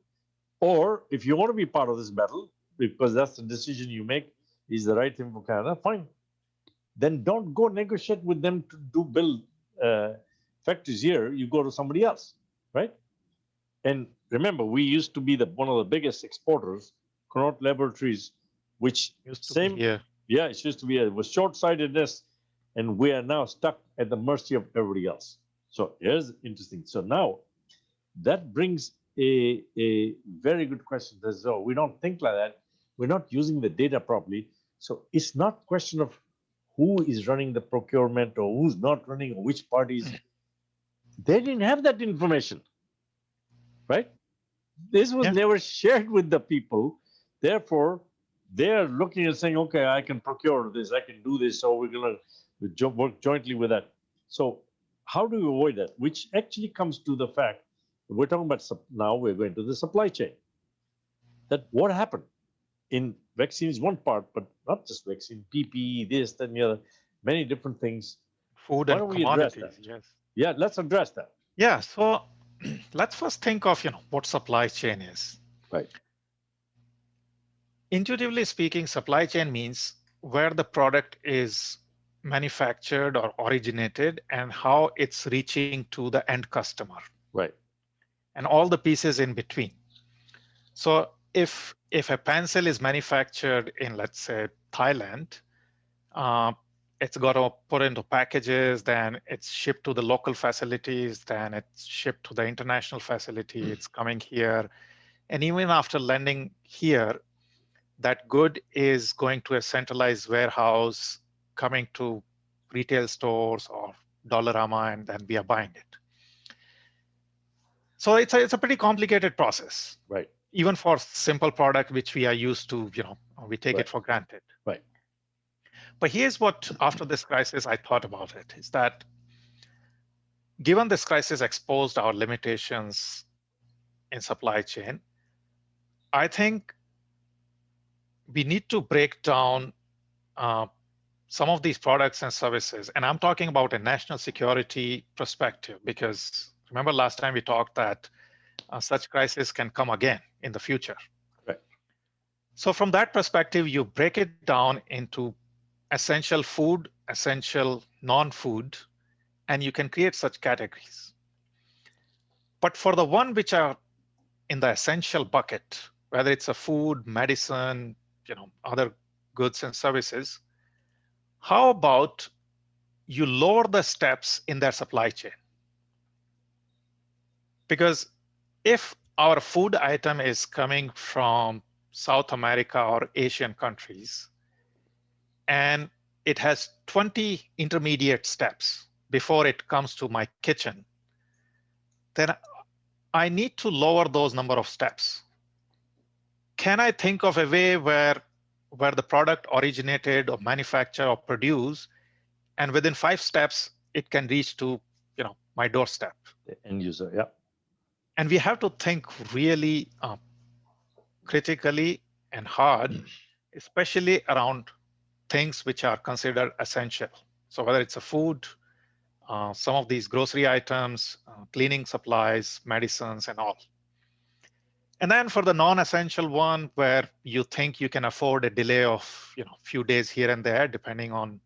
Or if you want to be part of this battle, because that's the decision you make, is the right thing for Canada, fine. Then don't go negotiate with them to build factories here. You go to somebody else, right? And remember, we used to be one of the biggest exporters, Connaught Laboratories, which Used to be same, here. yeah, it used to be, it was short-sightedness, and we are now stuck at the mercy of everybody else. So here's interesting. So now that brings a very good question. So we don't think like that. We're not using the data properly. So it's not question of who is running the procurement or who's not running or which parties. They didn't have that information, right? This was Yeah. never shared with the people. Therefore, they're looking and saying, okay, I can procure this, I can do this, so we're going to work jointly with that. So how do we avoid that? Which actually comes to the fact that we're talking about now we're going to the supply chain. That what happened in vaccines, one part, but not just vaccine, PPE, this, that, and the other, many different things. Food Why and don't we address that? commodities. Yes. Yeah, let's address that. Yeah. So let's first think of what supply chain is. Right. Intuitively speaking, supply chain means where the product is manufactured or originated and how it's reaching to the end customer. Right. And all the pieces in between. So if a pencil is manufactured in, let's say, Thailand, it's got to put into packages, then it's shipped to the local facilities, then it's shipped to the international facility, it's coming here. And even after landing here, that good is going to a centralized warehouse, coming to retail stores or Dollarama, and then we are buying it. So it's a pretty complicated process. Right. Even for simple product, which we are used to, we take Right. it for granted. Right. But here's what, after this crisis, I thought about it, is that given this crisis exposed our limitations in supply chain, I think we need to break down some of these products and services. And I'm talking about a national security perspective, because remember last time we talked that such crisis can come again in the future. Right. So from that perspective, you break it down into essential food, essential non-food, and you can create such categories. But for the one which are in the essential bucket, whether it's a food, medicine, other goods and services, how about you lower the steps in their supply chain? Because if our food item is coming from South America or Asian countries, and it has 20 intermediate steps before it comes to my kitchen, then I need to lower those number of steps. Can I think of a way where the product originated or manufactured or produced, and within 5 steps, it can reach to my doorstep? The end user, yeah. And we have to think really critically and hard, especially around things which are considered essential. So whether it's a food, some of these grocery items, cleaning supplies, medicines, and all. And then for the non-essential one, where you think you can afford a delay of few days here and there, depending on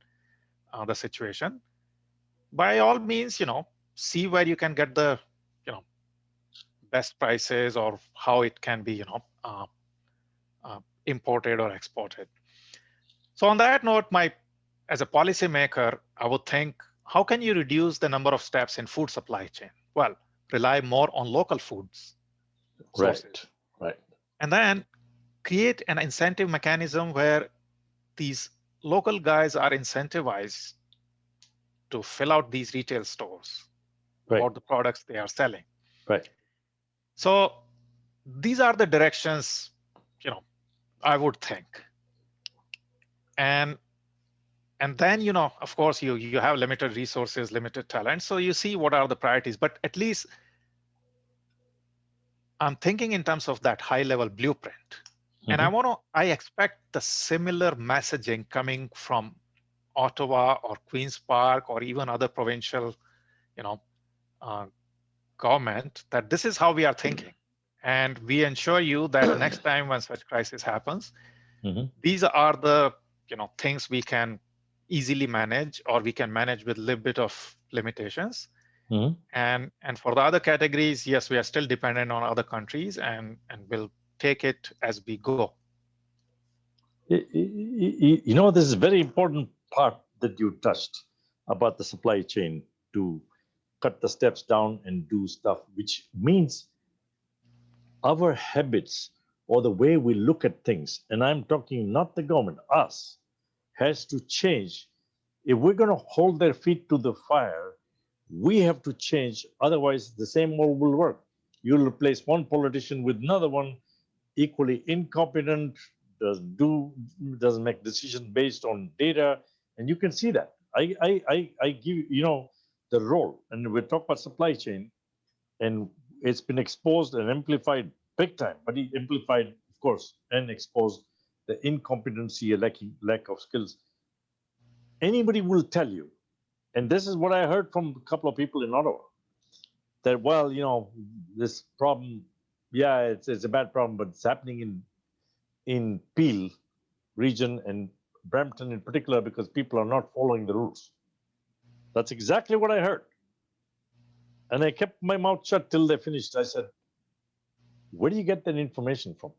the situation, by all means, see where you can get the best prices or how it can be imported or exported. So on that note, as a policymaker, I would think, how can you reduce the number of steps in food supply chain? Well, rely more on local foods sources. Right. And then create an incentive mechanism where these local guys are incentivized to fill out these retail stores about the products they are selling. Right. So these are the directions, I would think. And then, of course, you have limited resources, limited talent. So you see what are the priorities, but at least I'm thinking in terms of that high level blueprint. And I expect the similar messaging coming from Ottawa or Queen's Park or even other provincial, government, that this is how we are thinking. And we ensure you that next time when such crisis happens, these are the things we can easily manage, or we can manage with a little bit of limitations. And for the other categories, yes, we are still dependent on other countries, and we'll take it as we go. This is a very important part that you touched about the supply chain, to cut the steps down and do stuff, which means our habits or the way we look at things, and I'm talking not the government, us, has to change. If we're going to hold their feet to the fire, we have to change. Otherwise, the same old will work. You'll replace one politician with another one, equally incompetent, doesn't make decisions based on data, and you can see that. I give the role, and we talk about supply chain, and it's been exposed and amplified big time. But it amplified, of course, and exposed the incompetency, lack of skills. Anybody will tell you, and this is what I heard from a couple of people in Ottawa, that, well, this problem, yeah, it's a bad problem, but it's happening in Peel region and Brampton in particular because people are not following the rules. That's exactly what I heard. And I kept my mouth shut till they finished. I said, where do you get that information from?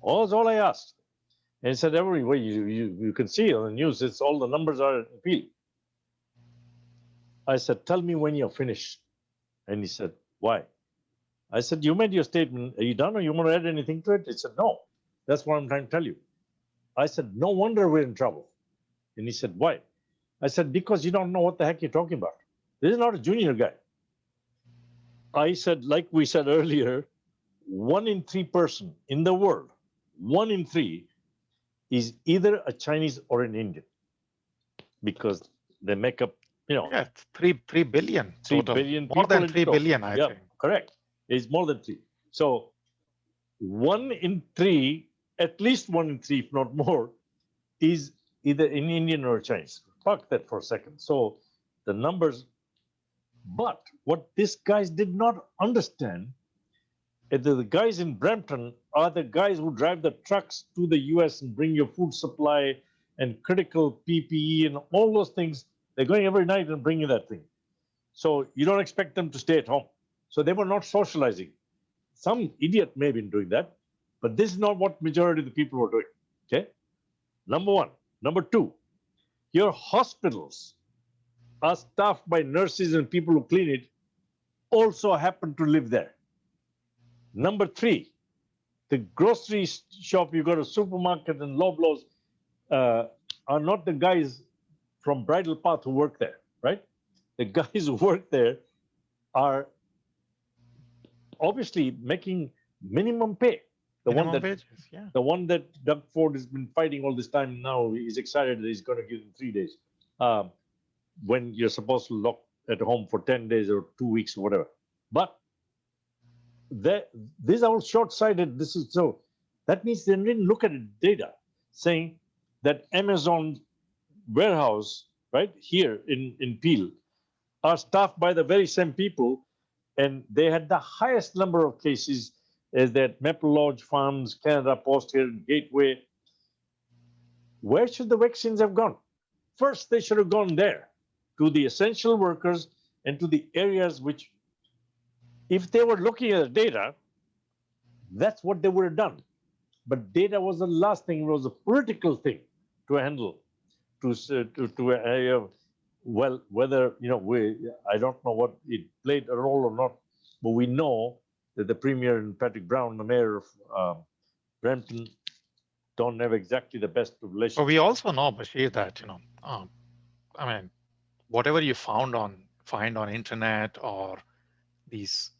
That's all I asked. And he said, everywhere you can see on the news, it's all the numbers are in Peel. I said, tell me when you're finished. And he said, why? I said, you made your statement. Are you done, or you want to add anything to it? He said, no. That's what I'm trying to tell you. I said, no wonder we're in trouble. And he said, why? I said, because you don't know what the heck you're talking about. This is not a junior guy. I said, like we said earlier, 1 in 3 person in the world, 1 in 3 is either a Chinese or an Indian, because they make up, Yeah, 3 billion. 3 total. billion More people than 3 billion, I think. Correct. It's more than 3. So 1 in 3, at least 1 in 3, if not more, is either an Indian or a Chinese. Park that for a second. So the numbers, but what these guys did not understand is that the guys in Brampton are the guys who drive the trucks to the US and bring your food supply and critical PPE and all those things. They're going every night and bringing that thing. So you don't expect them to stay at home. So they were not socializing. Some idiot may have been doing that, but this is not what majority of the people were doing. Okay? Number 1. Number 2, your hospitals are staffed by nurses and people who clean it also happen to live there. Number 3, the grocery shop, you go to supermarket and Loblaws, are not the guys from Bridal Path who work there, right? The guys who work there are obviously making minimum pay. The one Minimum that wages, yeah. the one that Doug Ford has been fighting all this time. Now he's excited that he's going to give them 3 days, when you're supposed to lock at home for 10 days or 2 weeks or whatever. But these are all short-sighted. This is so. That means they didn't look at the data, saying that Amazon warehouse right here in Peel are staffed by the very same people, and they had the highest number of cases as that Maple Lodge Farms, Canada Post here, Gateway. Where should the vaccines have gone? First, they should have gone there to the essential workers and to the areas which, if they were looking at the data, that's what they would have done. But data was the last thing, it was a political thing to handle. Well, whether, I don't know what it played a role or not, but we know that the Premier and Patrick Brown, the Mayor of Brampton, don't have exactly the best But relationship. we also know, Bashir, that I mean, whatever you find on internet or these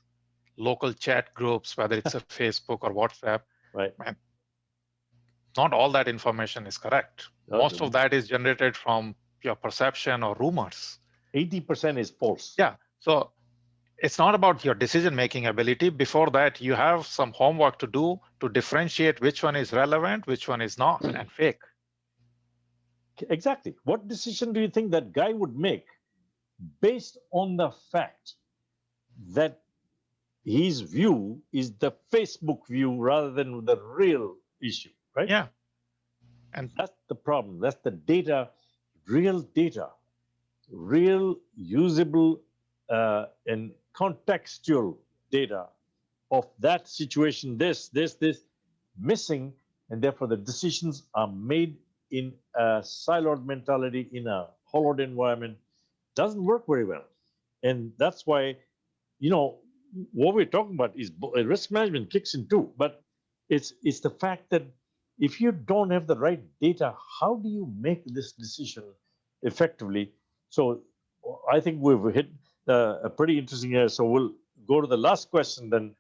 local chat groups, whether it's a Facebook or WhatsApp, Right. man, not all that information is correct. Most of that is generated from your perception or rumors. 80% is false. Yeah. So it's not about your decision-making ability. Before that, you have some homework to do to differentiate which one is relevant, which one is not, and fake. Exactly. What decision do you think that guy would make based on the fact that his view is the Facebook view rather than the real issue, right? Yeah. And that's the problem. That's the data, real usable and contextual data of that situation, this missing, and therefore the decisions are made in a siloed mentality, in a hollowed environment. Doesn't work very well. And that's why, what we're talking about is risk management kicks in too, but it's the fact that if you don't have the right data, how do you make this decision effectively? So I think we've hit a pretty interesting area. So we'll go to the last question then,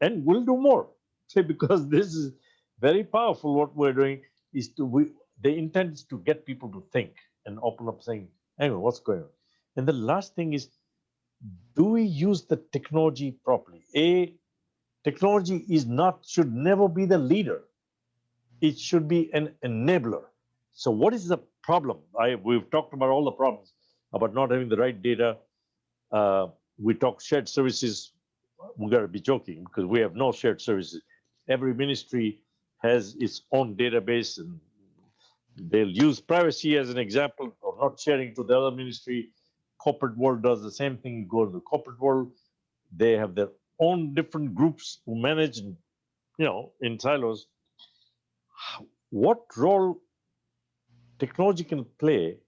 and we'll do more. Because this is very powerful. What we're doing is the intent is to get people to think and open up saying, hang on, what's going on? And the last thing is, do we use the technology properly? Technology should never be the leader. It should be an enabler. So what is the problem? We've talked about all the problems about not having the right data. We talk shared services. We got to be joking because we have no shared services. Every ministry has its own database, and they'll use privacy as an example of not sharing to the other ministry. Corporate world does the same thing. You go to the corporate world, they have their own different groups who manage, in silos. What role technology can play,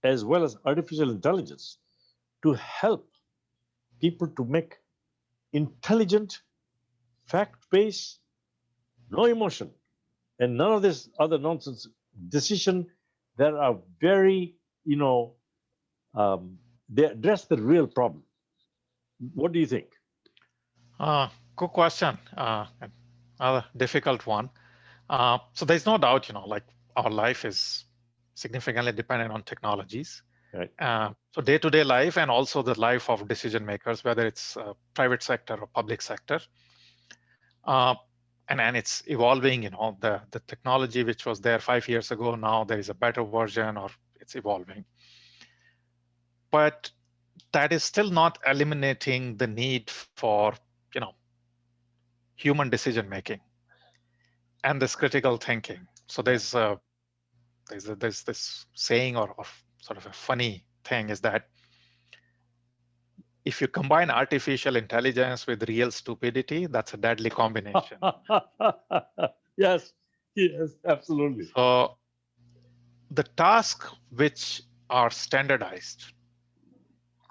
as well as artificial intelligence, to help people to make intelligent, fact-based, no emotion, and none of this other nonsense decision that are very, they address the real problem. What do you think? Good question. Another difficult one. So there's no doubt, like our life is significantly dependent on technologies. Right. So day-to-day life and also the life of decision makers, whether it's private sector or public sector. And it's evolving, the technology which was there 5 years ago, now there is a better version or it's evolving. But that is still not eliminating the need for, human decision making and this critical thinking. So there's this saying or sort of a funny thing is that if you combine artificial intelligence with real stupidity, that's a deadly combination. Yes, absolutely. So the tasks which are standardized,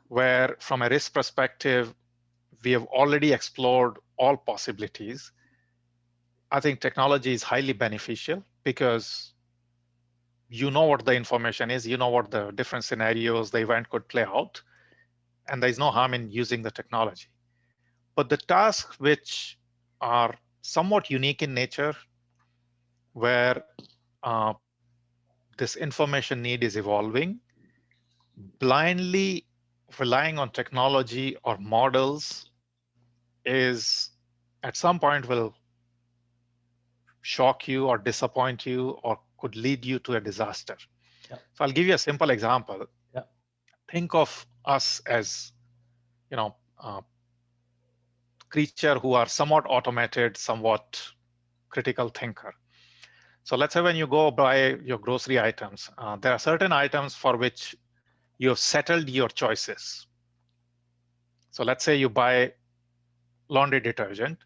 where from a risk perspective, we have already explored all possibilities, I think technology is highly beneficial because you know what the information is, you know what the different scenarios the event could play out, and there's no harm in using the technology. But the tasks which are somewhat unique in nature, where uh, this information need is evolving, blindly relying on technology or models is at some point will shock you or disappoint you or could lead you to a disaster. Yeah. So I'll give you a simple example. Yeah. Think of us as, you know, creature who are somewhat automated, somewhat critical thinker. So let's say when you go buy your grocery items, there are certain items for which you have settled your choices. So let's say you buy laundry detergent.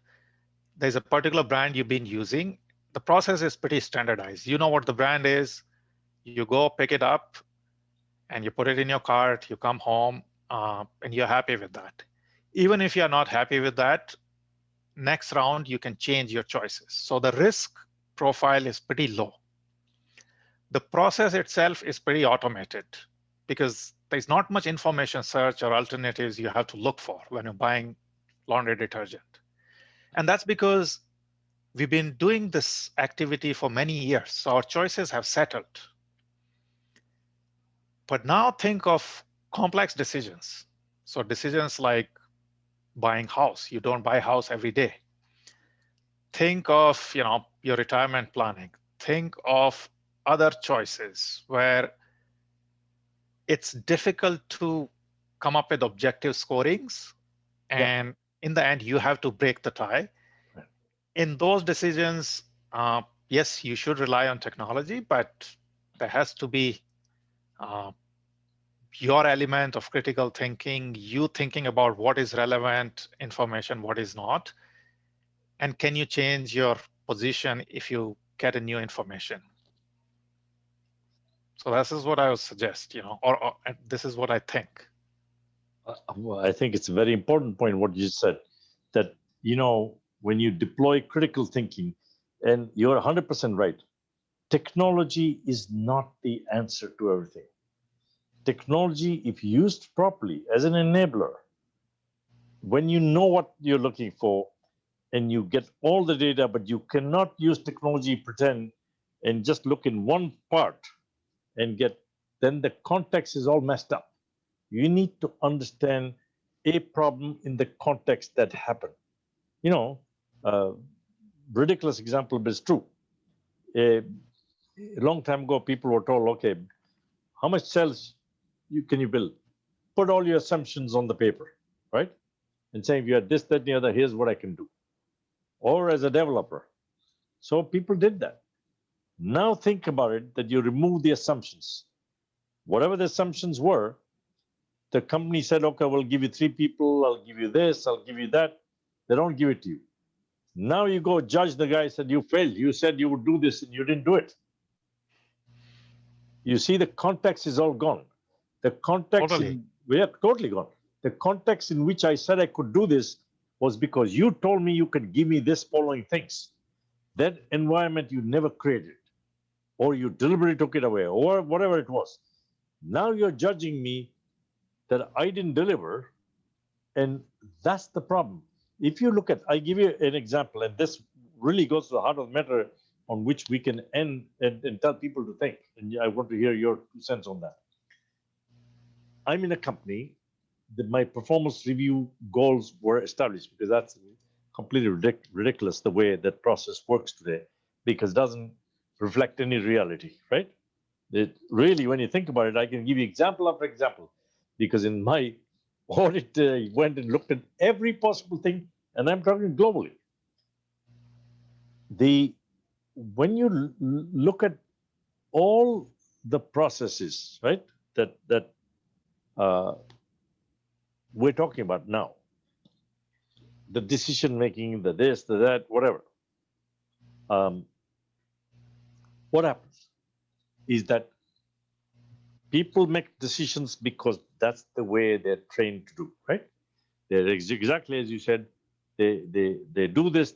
There's a particular brand you've been using. The process is pretty standardized. You know what the brand is. You go pick it up and you put it in your cart. You come home and you're happy with that. Even if you're not happy with that, next round you can change your choices. So the risk profile is pretty low. The process itself is pretty automated because there's not much information search or alternatives you have to look for when you're buying laundry detergent. And that's because we've been doing this activity for many years, so our choices have settled. But now think of complex decisions. So decisions like buying house. You don't buy a house every day. Think of, your retirement planning. Think of other choices where it's difficult to come up with objective scorings, Yeah. and in the end you have to break the tie. Right. In those decisions, yes, you should rely on technology, but there has to be uh, your element of critical thinking, you thinking about what is relevant information, what is not, and can you change your position if you get a new information. So this is what I would suggest, or this is what I think. Well, I think it's a very important point what you said, that when you deploy critical thinking, and you're 100% right, technology is not the answer to everything. Technology, if used properly as an enabler, when you know what you're looking for and you get all the data, but you cannot use technology pretend and just look in one part and get, then the context is all messed up. You need to understand a problem in the context that happened. You know, uh, ridiculous example, but it's true. A long time ago, people were told, okay, how much sales can you build? Put all your assumptions on the paper, right? And saying, if you are this, that, and the other, here's what I can do. Or as a developer. So people did that. Now think about it, that you remove the assumptions. Whatever the assumptions were, the company said, okay, we'll give you 3 people, I'll give you this, I'll give you that. They don't give it to you. Now you go judge the guy, said you failed. You said you would do this and you didn't do it. You see, the context is all gone. The context Totally. we are totally gone. The context in which I said I could do this was because you told me you could give me this following things. That environment you never created, or you deliberately took it away, or whatever it was. Now you're judging me that I didn't deliver, and that's the problem. If you look at, I give you an example, and this really goes to the heart of the matter on which we can end and tell people to think. And I want to hear your 2 cents on that. I'm in a company that my performance review goals were established, because that's completely ridiculous the way that process works today, because it doesn't reflect any reality, right? It really, when you think about it, I can give you example after example, because in my audit, went and looked at every possible thing, and I'm talking globally. The When you look at all the processes, right, that uh, we're talking about now, the decision making, the this, the that, whatever. Um, what happens is that people make decisions because that's the way they're trained to do, right? They're exactly as you said. They do this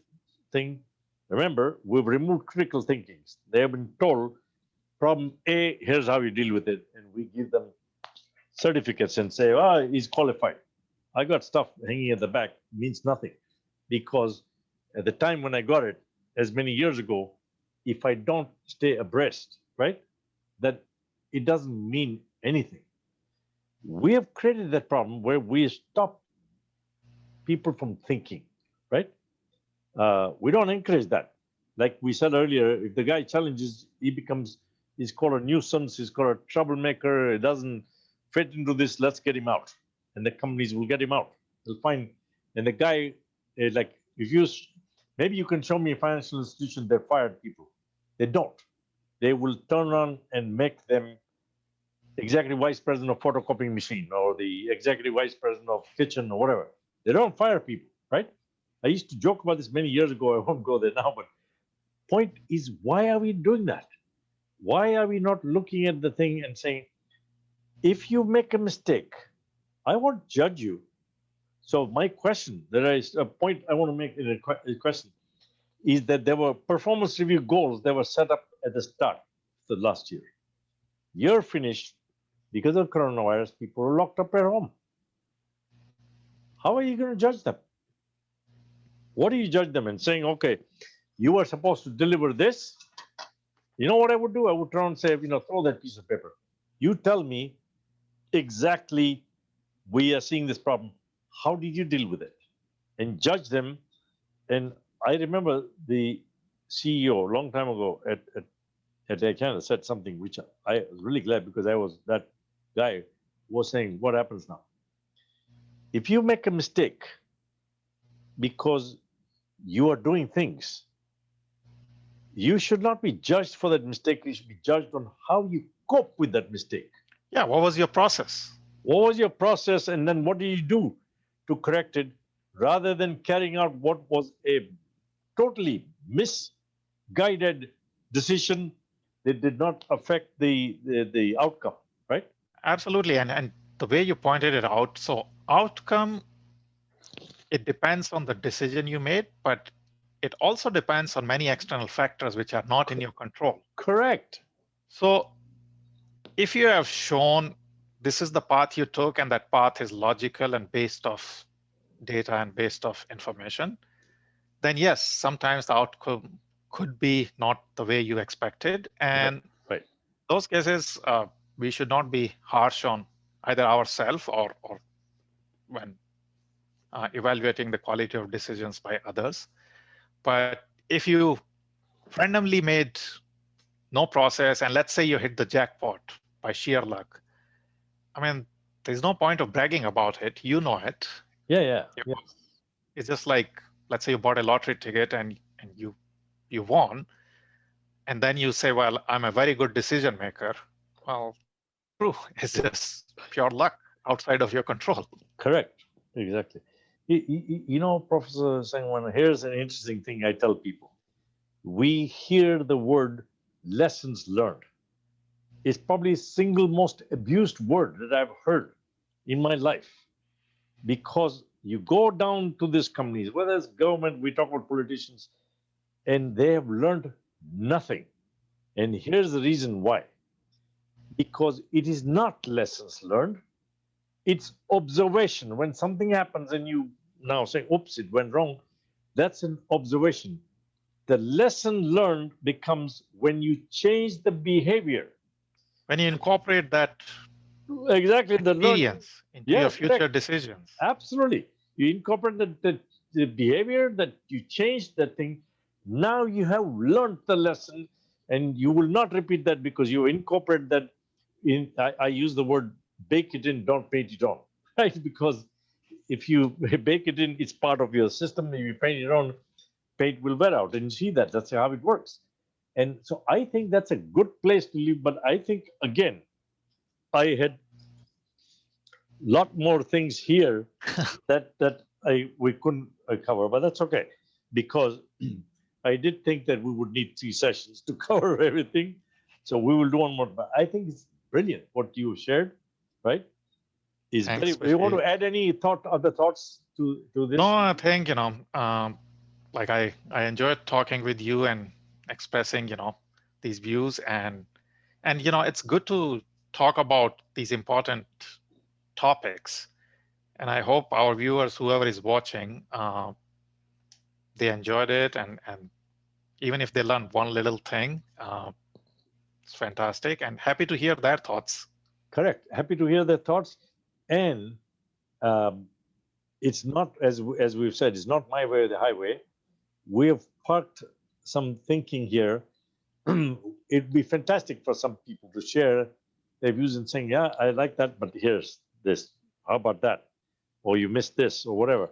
thing. Remember, we've removed critical thinkings. They have been told problem A, here's how you deal with it, and we give them certificates and say, oh, he's qualified. I got stuff hanging at the back means nothing, because at the time when I got it, as many years ago, if I don't stay abreast, right, that it doesn't mean anything. We have created that problem where we stop people from thinking, right? We don't encourage that. Like we said earlier, if the guy challenges, he's called a nuisance, he's called a troublemaker, he doesn't fit into this, let's get him out. And the companies will get him out. They'll find, and the guy, like, if you, maybe you can show me a financial institution that fired people. They don't. They will turn around and make them executive vice president of photocopying machine or the executive vice president of kitchen or whatever. They don't fire people, right? I used to joke about this many years ago. I won't go there now, but point is, why are we doing that? Why are we not looking at the thing and saying, if you make a mistake, I won't judge you. So my question, there is a point I want to make in a question, is that there were performance review goals that were set up at the start of the last year. Year finished, because of coronavirus, people were locked up at home. How are you going to judge them? What do you judge them and saying, okay, you are supposed to deliver this? You know what I would do? I would try and say, throw that piece of paper. You tell me exactly, we are seeing this problem. How did you deal with it? And judge them. And I remember the CEO a long time ago at Air Canada said something which I was really glad, because I was that guy who was saying, what happens now? If you make a mistake because you are doing things, you should not be judged for that mistake. You should be judged on how you cope with that mistake. Yeah, what was your process? What was your process, and then what did you do to correct it, rather than carrying out what was a totally misguided decision that did not affect the outcome, right? Absolutely. And the way you pointed it out, so outcome, it depends on the decision you made, but it also depends on many external factors which are not in your control. Correct. So if you have shown this is the path you took and that path is logical and based off data and based off information, then yes, sometimes the outcome could be not the way you expected. And right. Those cases, we should not be harsh on either ourselves or when evaluating the quality of decisions by others. But if you randomly made no process, and let's say you hit the jackpot by sheer luck, I mean, there's no point of bragging about it. You know it. Yeah. It's just like, let's say you bought a lottery ticket and you won, and then you say, well, I'm a very good decision maker. Well, true. It's just pure luck outside of your control. Correct. Exactly. Professor Sangwan, here's an interesting thing I tell people. We hear the word lessons learned. It's probably the single most abused word that I've heard in my life, because you go down to these companies, whether it's government, we talk about politicians, and they have learned nothing. And here's the reason why. Because it is not lessons learned, it's observation. When something happens and you now say, oops, it went wrong, that's an observation. The lesson learned becomes when you change the behavior. When you incorporate that Exactly, the experience into your future decisions. Absolutely. You incorporate the behavior, that you change that thing. Now you have learned the lesson, and you will not repeat that, because you incorporate that in, I use the word bake it in, don't paint it on, right? Because if you bake it in, it's part of your system. If you paint it on, paint will wear out, and you see that. That's how it works. And so I think that's a good place to live. But I think, again, I had lot more things here that we couldn't cover, but that's okay, because I did think that we would need 3 sessions to cover everything. So we will do one more. But I think it's brilliant what you shared, right? Is Thanks, very. You want to add any other thoughts to this? No, I think like I enjoyed talking with you and expressing these views, and it's good to talk about these important topics, And I hope our viewers, whoever is watching, they enjoyed it. And even if they learned one little thing, it's fantastic. And happy to hear their thoughts. Correct. Happy to hear their thoughts. And um, it's not, as we've said, it's not my way or the highway. We have parked some thinking here. It'd be fantastic for some people to share their views and saying, yeah, I like that, but here's this. How about that? Or you missed this, or whatever.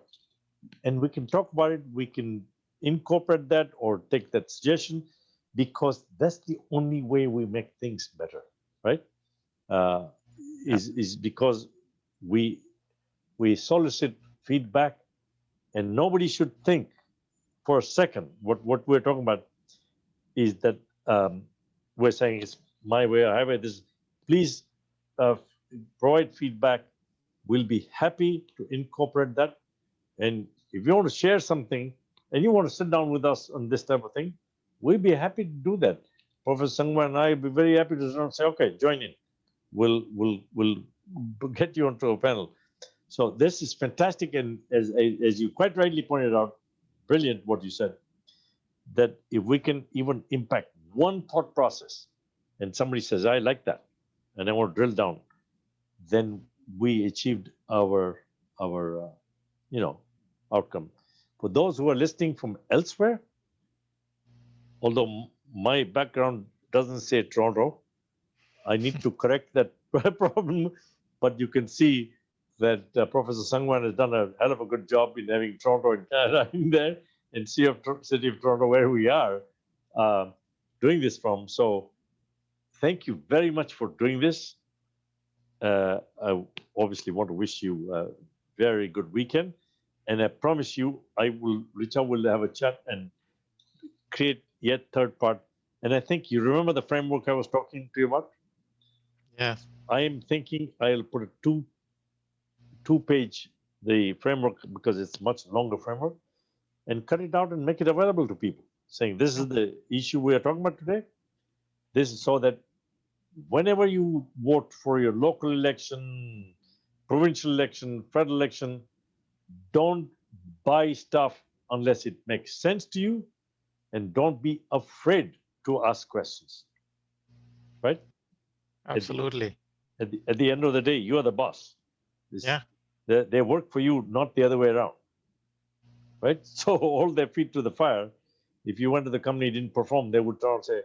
And we can talk about it. We can incorporate that or take that suggestion, because that's the only way we make things better, right? Uh, Yeah. is because we we solicit feedback, and nobody should think for a second what we're talking about is that we're saying it's my way or highway. This, please uh, provide feedback. We'll be happy to incorporate that. And if you want to share something and you want to sit down with us on this type of thing, we'd be happy to do that. Professor Sangwan and I would be very happy to say, okay, join in. We'll get you onto a panel. So this is fantastic, and as you quite rightly pointed out, brilliant what you said. That if we can even impact one thought process, and somebody says, "I like that," and I want to drill down, then we achieved our outcome. For those who are listening from elsewhere, although my background doesn't say Toronto, I need to correct that problem. But you can see that Professor Sangwan has done a hell of a good job in having Toronto and Canada in there, and City of Toronto, where we are uh, doing this from. So thank you very much for doing this. I obviously want to wish you a very good weekend. And I promise you, Richard will have a chat and create yet third part. And I think you remember the framework I was talking to you about? Yeah. I am thinking I'll put a two-page the framework, because it's much longer framework, and cut it out and make it available to people, saying this is the issue we are talking about today. This is so that whenever you vote for your local election, provincial election, federal election, don't buy stuff unless it makes sense to you, and don't be afraid to ask questions, right? At the, Absolutely. at the end of the day, you are the boss. Yeah. They work for you, not the other way around, right? So hold their feet to the fire. If you went to the company, didn't perform, they would turn and say,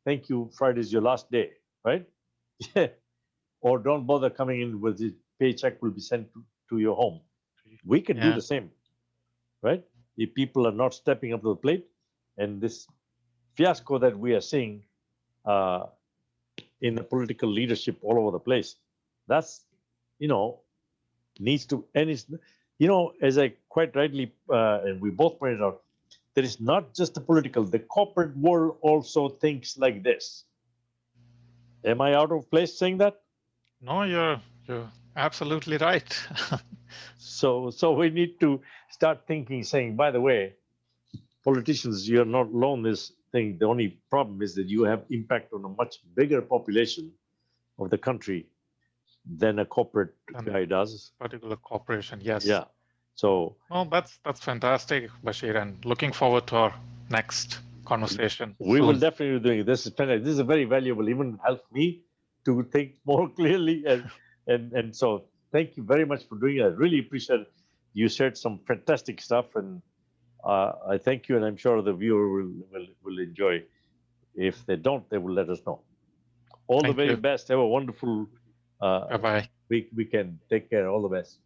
thank you, Friday's your last day, right? Or don't bother coming in, with the paycheck will be sent to your home. We can do Yeah. the same, right? If people are not stepping up to the plate, and this fiasco that we are seeing uh, in the political leadership all over the place, that's, you know, needs to, and it's, as I quite rightly, and we both pointed out, there is not just the political, the corporate world also thinks like this. Am I out of place saying that? No, you're absolutely right. So we need to start thinking, saying, by the way, politicians, you're not alone this thing. The only problem is that you have impact on a much bigger population of the country than a corporate guy does. Particular corporation, yes. Yeah. So Well, that's fantastic, Bashir, and looking forward to our next conversation we will soon. definitely be doing this. This is a very valuable, even helped me to think more clearly. And so thank you very much for doing it. I really appreciate it. You shared some fantastic stuff, and I thank you, and I'm sure the viewer will enjoy. If they don't, they will let us know. All the Thank very you. best. Have a wonderful Bye bye. weekend. Take care. All the best.